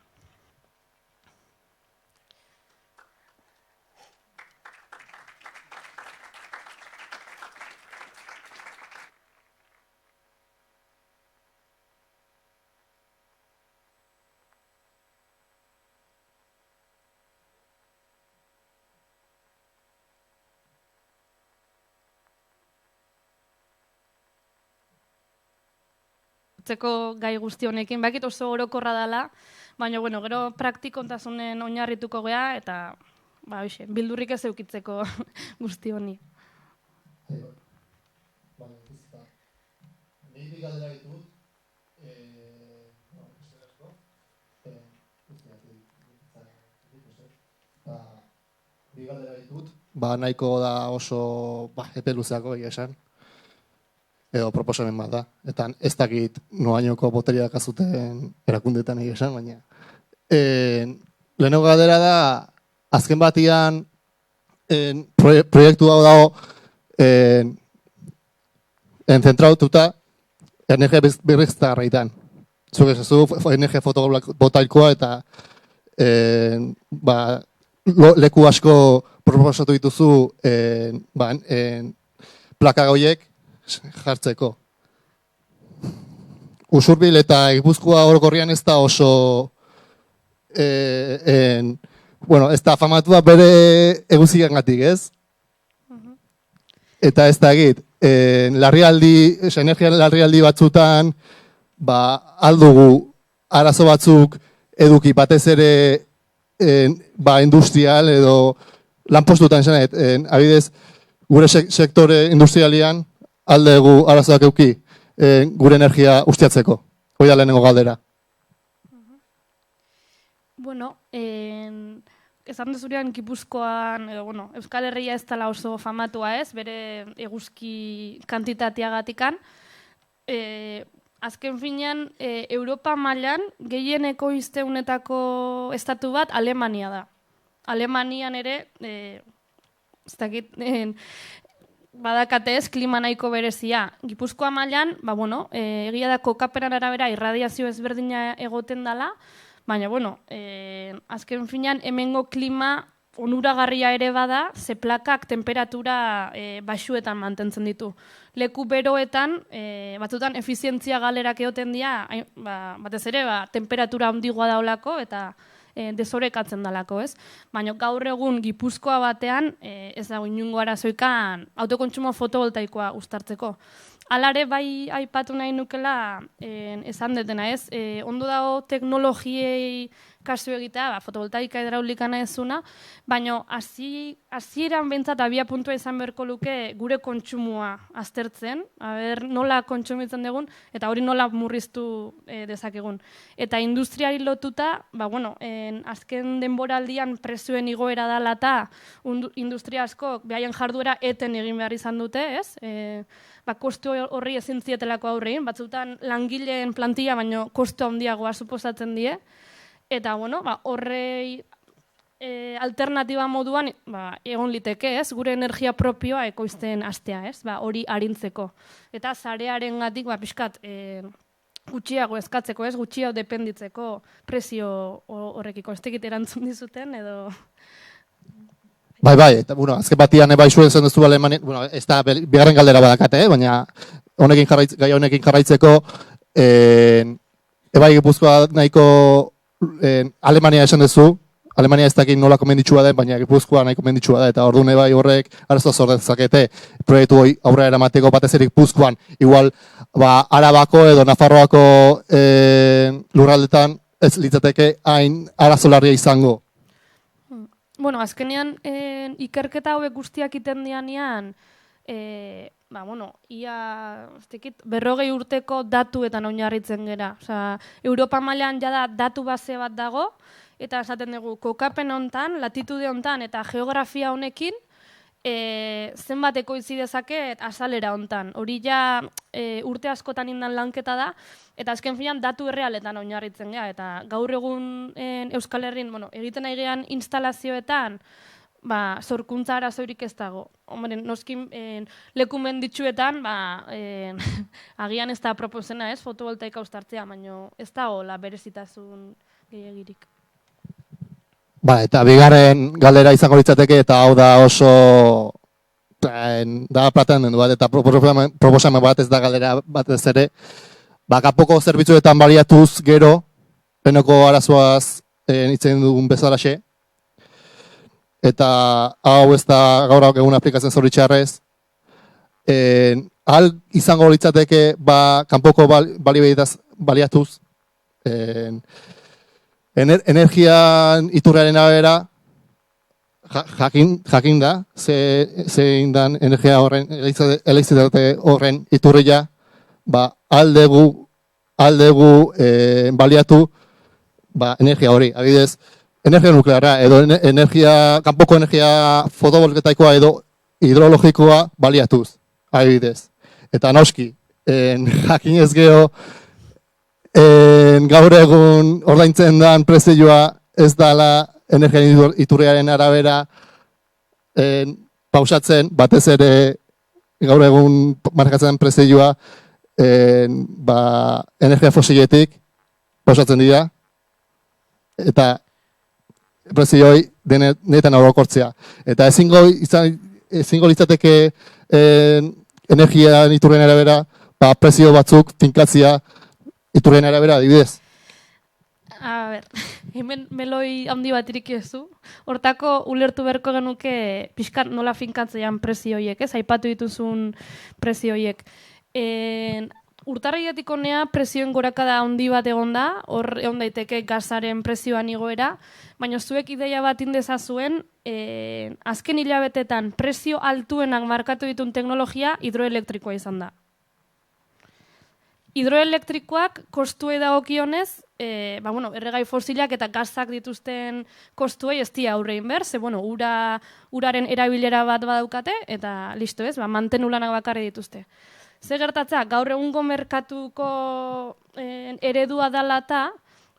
Zeko gai guzti honekin, bakit oso orokorra dela, baina, gero praktikontasunen oinarrituko gea, eta, bildurrik ez eukitzeko guzti honi. Ni galdera ditut, nahiko da oso epe luzeako egia esan, edo proposamen bat da. Eta ez dakit noainoko boteria dakazuten erakundetan egia esan, baina. Lehenengo galdera da, azken batian proiektu hau dago zentraututa energia berriztagarrietan. Zuk esazu, energia fotovoltaikoa eta leku asko proposatu dituzu plaka horiek jartzeko. Usurbil eta Gipuzkoa orokorrian ez da oso ez da famatua bere eguzigangatik, ez? Eta ez da egit, energia larrialdi batzutan aldugu arazo batzuk eduki batez ere industrial edo lanpostutan esanet, abidez, gure sektore industrialian aldegu arazoak euki gure energia ustiatzeko. Hoi da lehenengo galdera. Esan dezurean Gipuzkoan, Euskal Herria ez dela oso famatua ez, bere eguzki kantitateagatikan. Azken finean, Europa mailan gehieneko izteunetako estatu bat Alemania da. Alemanian ere, ez dakit, badakate ez, klima nahiko berezia. Gipuzkoa mailan, egia da kokaperan arabera irradiazio ezberdina egoten dela, baina, azken finean, hemengo klima onuragarria ere bada, ze plakak temperatura baxuetan mantentzen ditu. Leku beroetan, batzutan efizientzia galerak egoten dira, batez ere, temperatura handigoa daolako eta desorekatzen dalako, ez? Baina gaur egun Gipuzkoa batean ez dago inongo arazoikan autokontsumo fotovoltaikoa uztartzeko. alare bai aipatu nahi nukela esan detena, ez? Ondo dago teknologiei kasu egitea, fotovoltaika hidraulika naizuna, baina hasieran behintzat abia puntua izan beharko luke gure kontsumoa aztertzen, nola kontsumitzen dugun, eta hori nola murriztu dezakegun. Eta industriari lotuta, azken denboraldian prezioen igoera dela eta industria askok behaien jarduera eten egin behar izan dute, ez? Kostu horri ezin zietelako aurrein, batzutan langileen plantilla, baino kostu handiagoa suposatzen die, eta horrei alternatiba moduan egon liteke, ez? Gure energia propioa ekoizten hastea, ez? Hori arintzeko. Eta sarearengatik pixkat gutxiago eskatzeko, ez? Gutxiago dependitzeko prezio horrekiko. Ez tekit erantzun dizuten edo... Bai, eta, azken batian bai zuen zen duzu Alemania, ez da bigarren galdera badakate, baina gai honekin jarraitzeko, ebai Gipuzkoa nahiko Alemania esan duzu, Alemania ez dakit nola komenditsua den, baina Gipuzkoa nahiko komenditsua da, eta orduan ebai horrek arazoa zordezakete proiektu hori aurrera eramateko batez ere Gipuzkoan, igual Arabako edo Nafarroako lurraldetan ez litzateke hain arazolarria izango. Azkenean ikerketa hauek guztiak iten dianean, ia 40 urteko datuetan oinarritzen gera. Europa mailan jada datu base bat dago, eta esaten dugu, kokapen hontan, latitude hontan eta geografia honekin, zenbat ekoitzi dezaket azalera hontan. Hori ja urte askotan indan lanketa da, eta azken finean datu errealetan oinarritzen gea. Eta gaur egun Euskal Herrin, egiten nahi gean instalazioetan, zorkuntza arazorik ez dago. Noskin leku menditsuetan, agian ez da proposena, ez, fotovoltaika uztartzea, baina ez dago berezitasun gehiagirik. Eta bigarren galdera izango litzateke, eta hau da oso da platean bat, eta proposamen bat ez da galdera batez ere, kapoko zerbitzuetan baliatuz gero, penoko arazoaz hitzen dugun bezalaxe, eta hau ez da gaur egun aplikatzen zoritxarrez, ahal izango litzateke kanpoko baliatuz, energia iturraren arabera jakin da, zein dan energia horren, elektrizitate horren iturria, aldegu baliatu energia hori. Adibidez, energia nuklearra edo kanpoko energia fotovoltaikoa edo hidrologikoa baliatuz. Adibidez. Eta noski, jakin ez geho, gaur egun ordaintzen dan prezioa ez dala energia iturriaren arabera pausatzen, batez ere gaur egun markatzen prezioa energia fosiletik pausatzen dira, eta prezioi denetan orokortzea. Eta ezingo litzateke energia iturriaren arabera prezio batzuk finkatzia iturrien arabera, adibidez? Hemen meloi handi bat irikiezu. Hortako ulertu beharko genuke pixkat nola finkatzean prezio horiek, ez? Aipatu dituzun prezio horiek. Urtarriletik honea prezioen gorakada handi bat egon da, hor egon daiteke gazaren prezioan igoera, baina zuek ideia bat indezazuen, azken hilabetetan prezio altuenak markatu ditun teknologia hidroelektrikoa izan da. Hidroelektrikoak kostuei dagokionez, erregai fosilak eta gazak dituzten kostuei ez dira aurrein behar, uraren erabilera bat badaukate, eta listo ez, mantenu lanak bakarri dituzte. Ze gertatza, gaur egungo merkatuko eredua dela eta,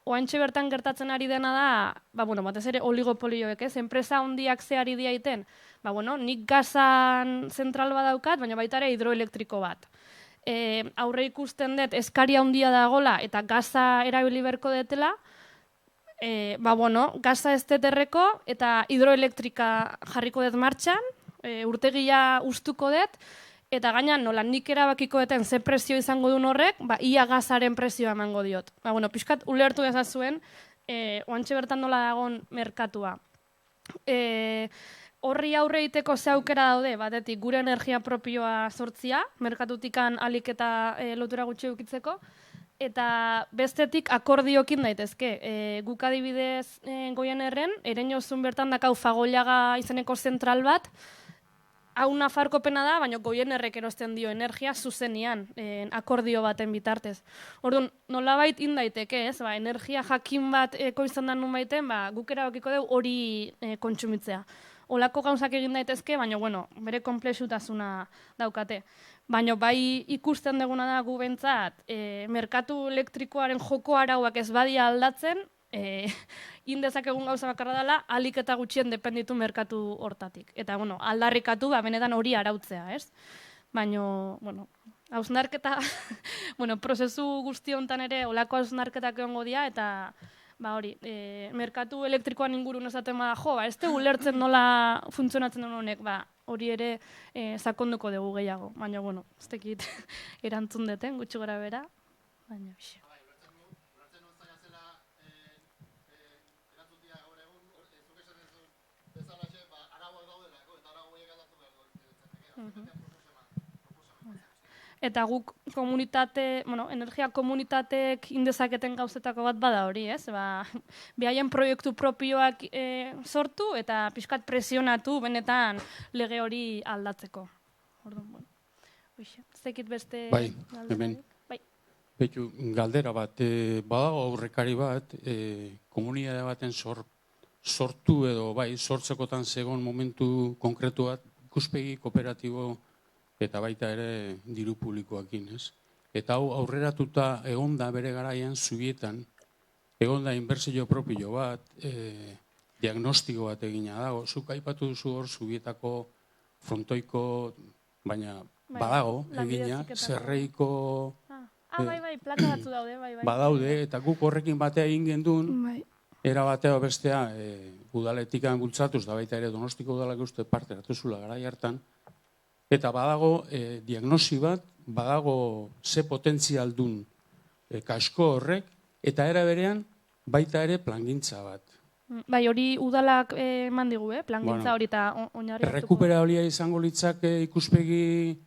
oantxe bertan gertatzen ari dena da, batez ere oligopolioek, ez, enpresa handiak ze ari diaiten, nik gazan zentral badaukat, baina baita ere hidroelektriko bat. Aurre ikusten dut eskaria handia dagola eta gaza erabili beharko detela, gaza ez deterreko eta hidroelektrika jarriko dut martxan, urtegia ustuko dut, eta gaina nola nik erabakiko deten ze prezio izango duen horrek, ia gazaren prezioa emango diot. Piskat ulertu dezazuen, oantxe bertan nola dagoen merkatua. horri aurre egiteko ze aukera daude, batetik gure energia propioa sortzia, merkatutikan alik eta lotura gutxi edukitzeko, eta bestetik akordiokin daitezke. Guk adibidez Goiernerren, Ereñozun bertan dakau Fagollaga izeneko zentral bat, hau Nafarkopena da, baina Goiernerrek erosten dio energia zuzenian, akordio baten bitartez. Orduan, nolabait indaiteke, ez? Energia jakin bat koizan da nun baiten, guk erabakiko dugu hori kontsumitzea. Olako gauzak egin daitezke, baina, bueno, bere konplexutasuna daukate. Baina bai ikusten duguna da gu bentzat, merkatu elektrikoaren joko arauak ez badia aldatzen, indezak egun gauza bakarra dela, alik eta gutxien dependitu merkatu hortatik. Eta, bueno, aldarrikatu, benetan hori arautzea, ez? Baina, bueno, hausnarketa, bueno, prozesu guzti hontan ere, olako hausnarketak egongo dira, eta, hori, merkatu elektrikoan ingurun esaten jo, ez dugu ulertzen nola funtzionatzen duen honek, hori ere sakonduko dugu gehiago. Baina, bueno, ez tekit erantzun deten, gutxi gora bera, baina, bixo. Eta guk energia komunitateek indezaketen gauzetako bat bada hori, ez? Behaien proiektu propioak sortu eta pixkat presionatu benetan lege hori aldatzeko. Orduan, bueno. Zekit beste... Bai, hemen. Betu, galdera bat, badago aurrekari bat, komunitate baten sortu edo, sortzekotan zegoen momentu konkretu bat, ikuspegi kooperatibo eta baita ere diru publikoakin, ez? Eta hau aurreratuta egonda bere garaian zubietan, egonda inbertsio propio bat, diagnostiko bat egina dago. Zuk aipatu duzu hor zubietako frontoiko, baina badago egina, zerreiko... Bai, plaka batzu daude, bai. Badaude, eta guk horrekin batea egin gendun, era batea bestea udaletikan bultzatuz, da baita ere Donostiko udalak uste parte hartuzula garai hartan, eta badago diagnosi bat, badago ze potentzial dun kasko horrek, eta era berean baita ere plangintza bat. Bai, hori udalak eman digu, plangintza hori eta oinarri hartuko. Errekupera horia izango litzak ikuspegi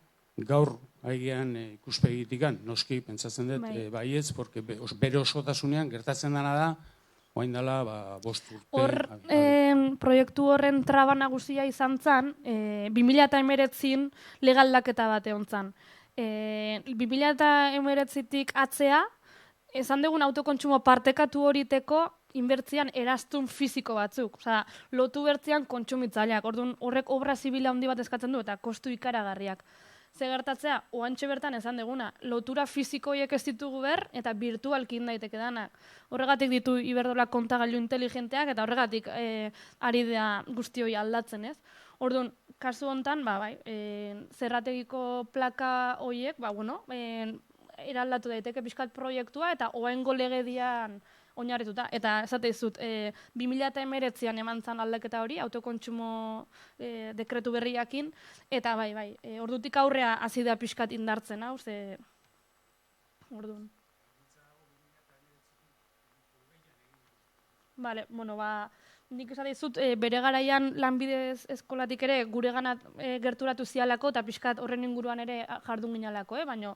gaur haigean ikuspegitikan, noski, pentsatzen dut, baietz, porque bere osotasunean gertatzen dena da, oain dela, 5 urte. Hor, proiektu horren traba nagusia izan zen, 2019 legaldaketa bat egon zen. 2019tik atzea, esan dugun autokontsumo partekatu horiteko, inbertzian eraztun fiziko batzuk. Osea, lotu bertzean kontsumitzaileak. Orduan, horrek obra zibila handi bat eskatzen du, eta kostu ikaragarriak. Ze gertatzea, oantxe bertan esan deguna, lotura fizikoiek ez ditugu ber, eta virtualkin daiteke danak. Horregatik ditu Iberdola kontagailu inteligenteak, eta horregatik ari da guztioi aldatzen, ez? Orduan, kasu hontan, zerrategiko plaka hoiek, eraldatu daiteke pixkat proiektua, eta oaingo legedian oinarrituta. Eta esate dizut, 2019an eman zan aldaketa hori, autokontsumo dekretu berriakin, eta ordutik aurrea hasi da pixkat indartzen, hau, ze... Orduan. Nik esate dizut, bere garaian lanbidez eskolatik ere gure ganat gerturatu zialako, eta pixkat horren inguruan ere jardun ginalako, baina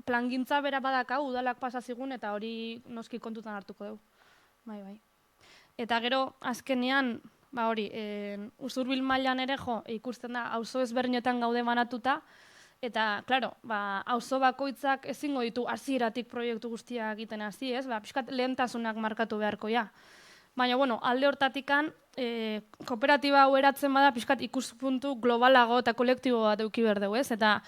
plangintza bera badakau, udalak pasazigun, eta hori noski kontutan hartuko dugu. Eta gero, azkenean, Usurbil mailan ere ikusten da, auzo ezberdinetan gaude banatuta, eta, klaro, auzo bakoitzak ezingo ditu hasieratik proiektu guztiak egiten hasi, ez? Pixkat lehentasunak markatu beharko, ja. Baina, alde hortatikan, kooperatiba hau eratzen bada, pixkat ikuspuntu globalago eta kolektibo bat eduki behar dugu, ez? Eta,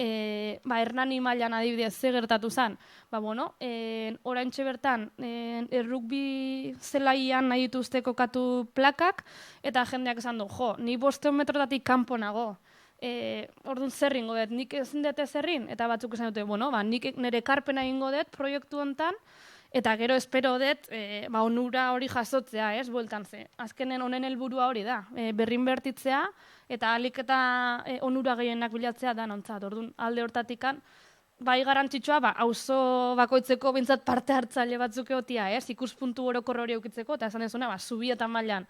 Hernani mailan adibidez ze gertatu zen, oraintxe bertan, errukbi zelaian nahi dituzte kokatu plakak, eta jendeak esan du, ni 500 metrotatik kanpo nago, orduan zerringo dut, nik ezin dute zerrin, eta batzuk esan dute, nik nire ekarpena egingo dut proiektu hontan, eta gero espero dut, onura hori jasotzea, ez, bueltan ze. Azkenen honen helburua hori da, berrin bertitzea, eta alik eta onura gehienak bilatzea da nontzat. Orduan, alde hortatikan, bai garrantzitsua, auzo bakoitzeko bintzat parte hartzaile batzuk egotia, ikuspuntu orokor hori eukitzeko, eta esan dezuna, zubietan mailan,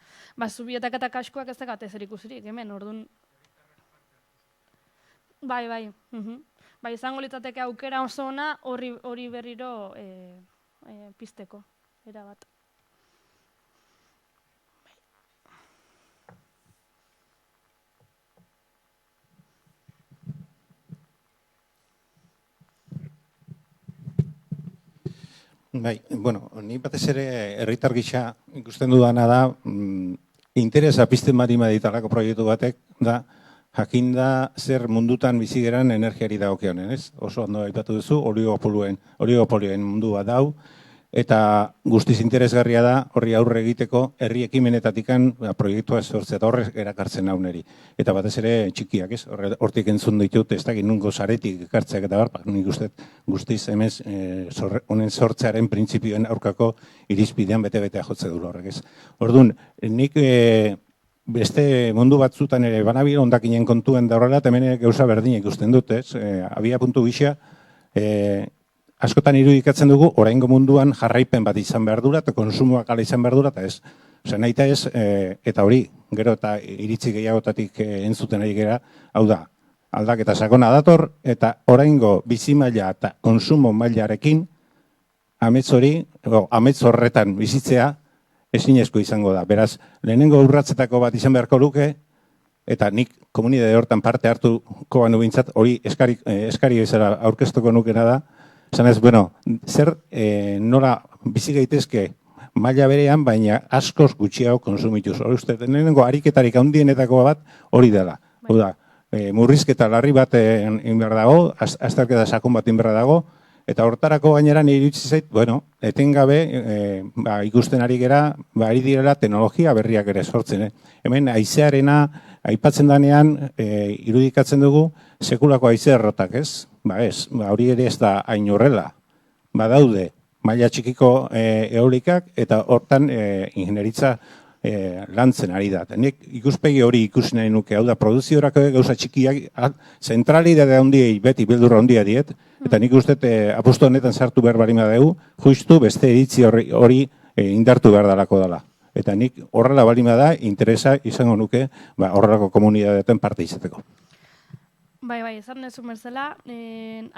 zubietak eta kaskoak ez dakat ezer ikusirik, hemen, orduan. Bai. Bai, izango litzateke aukera oso ona hori berriro pizteko, erabat. Bai, bueno, ni batez ere herritar gisa ikusten dudana da, interesa pizten bari ditalako proiektu batek da, jakinda zer mundutan bizi geran energiari dagokionen, ez? Oso ondo aipatu duzu, oligopolioen mundua dau, eta guztiz interesgarria da horri aurre egiteko herri ekimenetatikan proiektua sortzea eta horrek erakartzen hau neri. Eta batez ere txikiak, ez? Hortik entzun ditut, ez dakit nungo saretik ekartzeak eta bar, nik uste guztiz hemen honen sortzearen printzipioen aurkako irizpidean bete-betea jotze du horrek, ez? Orduan, nik beste mundu batzutan ere banabil ondakinen kontuen da horrela, hemen gauza berdinek ikusten dut, ez? Abia puntu gisa, askotan irudikatzen dugu, oraingo munduan jarraipen bat izan behar dura, eta konsumoak ala izan behar dura, eta ez. Nahita ez, eta hori, gero eta iritzi gehiagotatik entzuten ari gera, hau da, aldaketa sakona dator, eta oraingo bizi maila eta konsumo mailarekin, amets horretan bizitzea, ezinezko izango da. Beraz, lehenengo urratzetako bat izan beharko luke, eta nik komunidade hortan parte hartuko banu bintzat, hori eskari bezala aurkeztuko nukena da, zanez, bueno, zer nola bizi gaitezke maila berean, baina askoz gutxiago konsumituz. Hori uste, lehenengo ariketarik handienetako bat hori dela. Hau da, murrizketa larri bat inber dago, azterketa sakon bat inberra dago, eta hortarako gainera nire iritsi zait, bueno, etengabe ikusten ari gera, ari direla teknologia berriak ere sortzen. Hemen haizearena aipatzen danean irudikatzen dugu sekulako haize errotak, ez? Ez, hori ere ez da hain horrela. Badaude, maila txikiko eolikak eta hortan ingenieritza lantzen ari da. Nik ikuspegi hori ikusi nahi nuke, hau da, produziorako gauza txikiak, zentralidade handiei beti bildurra handia diet, eta nik uste apustu honetan sartu behar barima dugu, justu beste iritzi hori indartu behar dalako dela. Eta nik horrela barima da, interesa izango nuke horrelako komunidadeetan parte izateko. Bai, esan dezu merzela,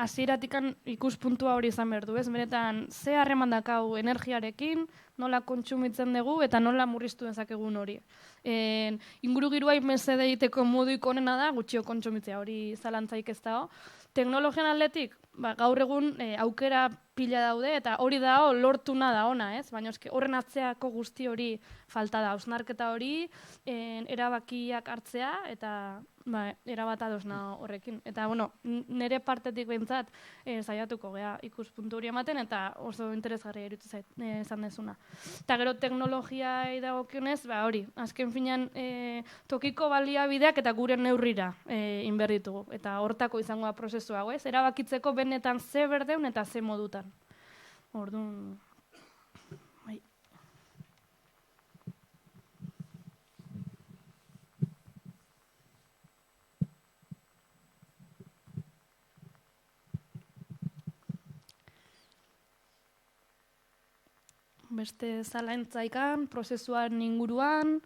hasieratik ikuspuntua hori izan behar du, ez? Benetan, ze harreman dakau energiarekin, nola kontsumitzen dugu eta nola murriztu dezakegun hori. Ingurugiruai mesede egiteko moduik onena da, gutxio kontsumitzea hori zalantzaik ez dago. Teknologian atletik, gaur egun aukera pila daude eta hori da lortuna da ona, ez? Baina horren atzeako guzti hori falta da, hausnarketa hori, erabakiak hartzea eta erabat adosna horrekin. Eta, nire partetik behintzat saiatuko gea ikuspuntu hori ematen eta oso interesgarria iruditzen zait esan dezuna. Eta gero teknologia dagokionez, hori, azken finean tokiko baliabideak eta gure neurrira inberditugu. Eta hortako izango da prozesu hau, ez? Erabakitzeko benetan ze berdeun eta ze modutan. Orduan, bai. Beste zalantzaikan, prozesuaren inguruan,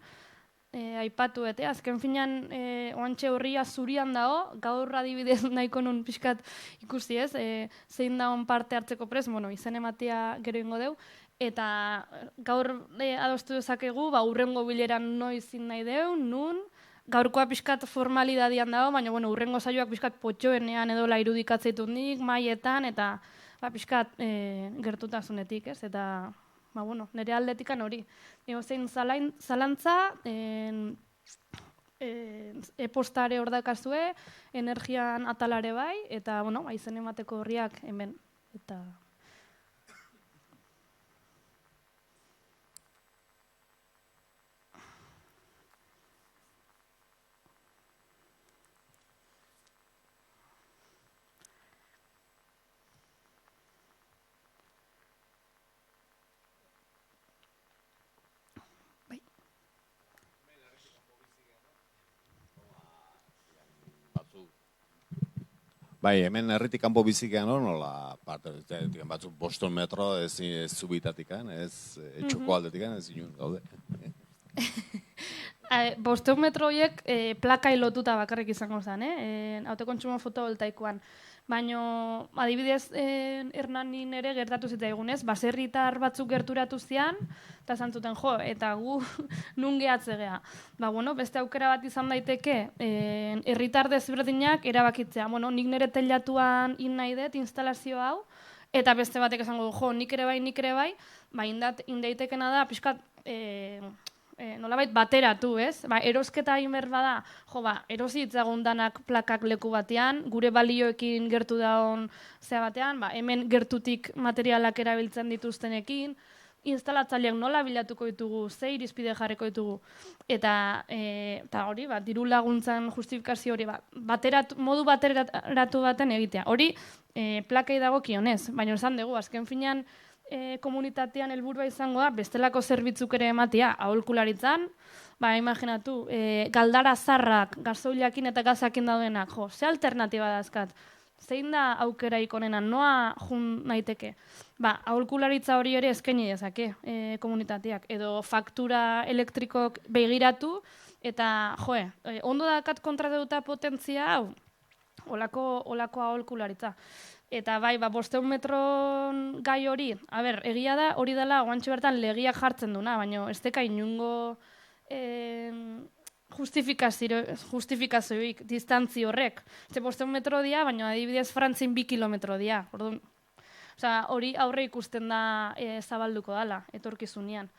aipatu eta azken finean oantxe horria zurian dago, gaur adibidez nahiko nun pixkat ikusi ez, zein dagoen parte hartzeko prez, izen ematea gero ingo deu, eta gaur adostu dezakegu, urrengo bileran noizin nahi deu, nun, gaurkoa pixkat formalidadian dago, baina urrengo saioak pixkat potxoenean edola irudikatzeitu nik, maietan, eta pixkat gertutasunetik ez, eta nire aldetikan hori. Zein zalantza, e-postare hor dakazue, energian atalare bai, eta izen emateko horriak hemen. Bai, hemen herritik kanpo bizikean nola, batzuk 5 metro ez zubitatikan, ez txoko aldetikan, ez inun gaude. 5 metro horiek plakai lotuta bakarrik izango zen, autokontsumo fotovoltaikoan. Baina, adibidez, Hernanin ere gertatu zitzaigunez, baserritar batzuk gerturatu zian, eta esan zuten, jo, eta gu nun gehatzegea. Beste aukera bat izan daiteke, herritar desberdinak erabakitzea. Nik nire telatuan nahi dut instalazio hau, eta beste batek esango du, jo, nik ere bai, indaitekena da, pixkat, nolabait bateratu, ez? Erosketa egin behar bada, erosi itzagun danak plakak leku batean, gure balioekin gertu daun zea batean, hemen gertutik materialak erabiltzen dituztenekin, instalatzaileak nola bilatuko ditugu, ze irizpide jarriko ditugu, eta hori, diru laguntzan justifikazio hori, modu bateratu baten egitea. Hori, plakei dago kionez, baina esan dugu, azken finean, komunitatean helburua izango da, bestelako zerbitzuk ere ematea, aholkularitzan, imaginatu, galdara zarrak, gazoilakin eta gazakin daudenak, ze alternatiba dazkat, zein da aukera ikonena, noa jun naiteke. Aholkularitza hori ere eskaini dezake komunitateak, edo faktura elektrikok begiratu, eta, ondo dakat kontratatuta potentzia hau, olako aholkularitza. Eta 500 metron gai hori, egia da, hori dela, oantxe bertan legiak jartzen duna, baina ez deka inungo justifikazioik, distantzi horrek. 500 metro dia, baina adibidez Frantzin 2 kilometro dia. Hori aurre ikusten da zabalduko dela, etorkizunean.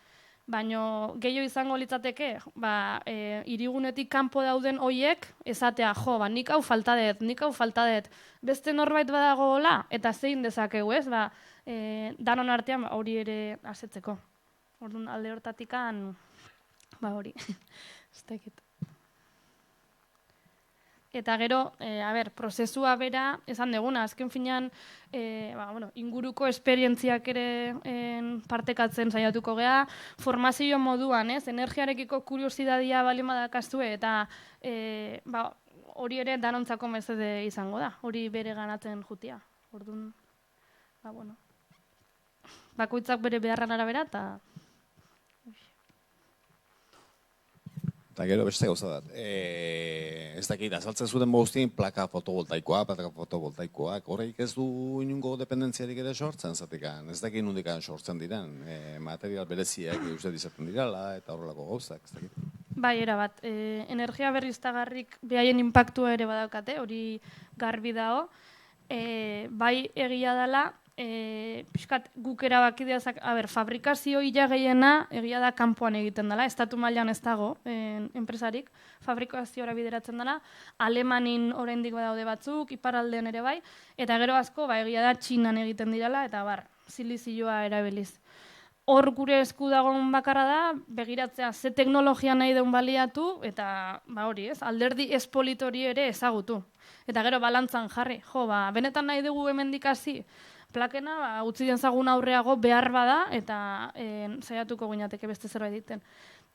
Baina gehiago izango litzateke, hirigunetik kanpo dauden hoiek, esatea, nik hau falta dut, beste norbait badago hola, eta zein dezakegu, ez? Danon artean hori ere asetzeko. Orduan alde hortatikan, hori, ez dakit. Eta gero, prozesua bera, esan deguna, azken finean, inguruko esperientziak ere partekatzen saiatuko gea, formazio moduan, energiarekiko kuriosidadia bali madakaztue, eta hori ere danontzako mesede izango da, hori bere ganatzen jutia. Orduan, bakoitzak bere beharran arabera, eta... Eta gero beste gauza da. Ez dakit, azaltzen zuten guztien plaka fotovoltaikoak, horreik ez du inungo dependentziarik ere sortzen zatekan. Ez dakit nundikan sortzen diren, material bereziak uste izaten dirala eta horrelako gauzak, ez dakit. Erabat, energia berriztagarrik behaien inpaktua ere badaukate, hori garbi dago. Egia dela, pixkat guk erabakidea, fabrikazio ila gehiena egia da kanpoan egiten dela, estatu mailan ez dago enpresarik, fabrikaziora bideratzen dela, Alemanin oraindik badaude batzuk, iparraldean ere bai, eta gero asko egia da Txinan egiten direla, eta silizioa erabiliz. Hor gure esku dagoen bakarra da, begiratzea ze teknologia nahi deun baliatu, eta hori ez, alderdi espolitori ere ezagutu. Eta gero balantzan jarri, benetan nahi dugu hemendik hasi, plakena, utzi denzagun aurreago behar bada, eta saiatuko gineateke beste zerbait egiten.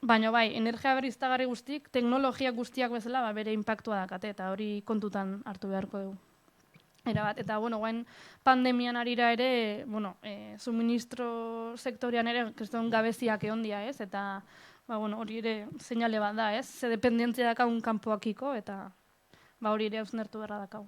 Baina energia berriztagarri guztik, teknologia guztiak bezala bere inpaktua dakate, eta hori kontutan hartu beharko dugu. Eta, guain pandemian arira ere, suministro sektorian ere, kriston gabeziak egondia, ez? Eta, hori ere seinale bat da, ez? Ze dependentzia dakagun kanpoakiko, eta hori ere hausnertu beharra dakau.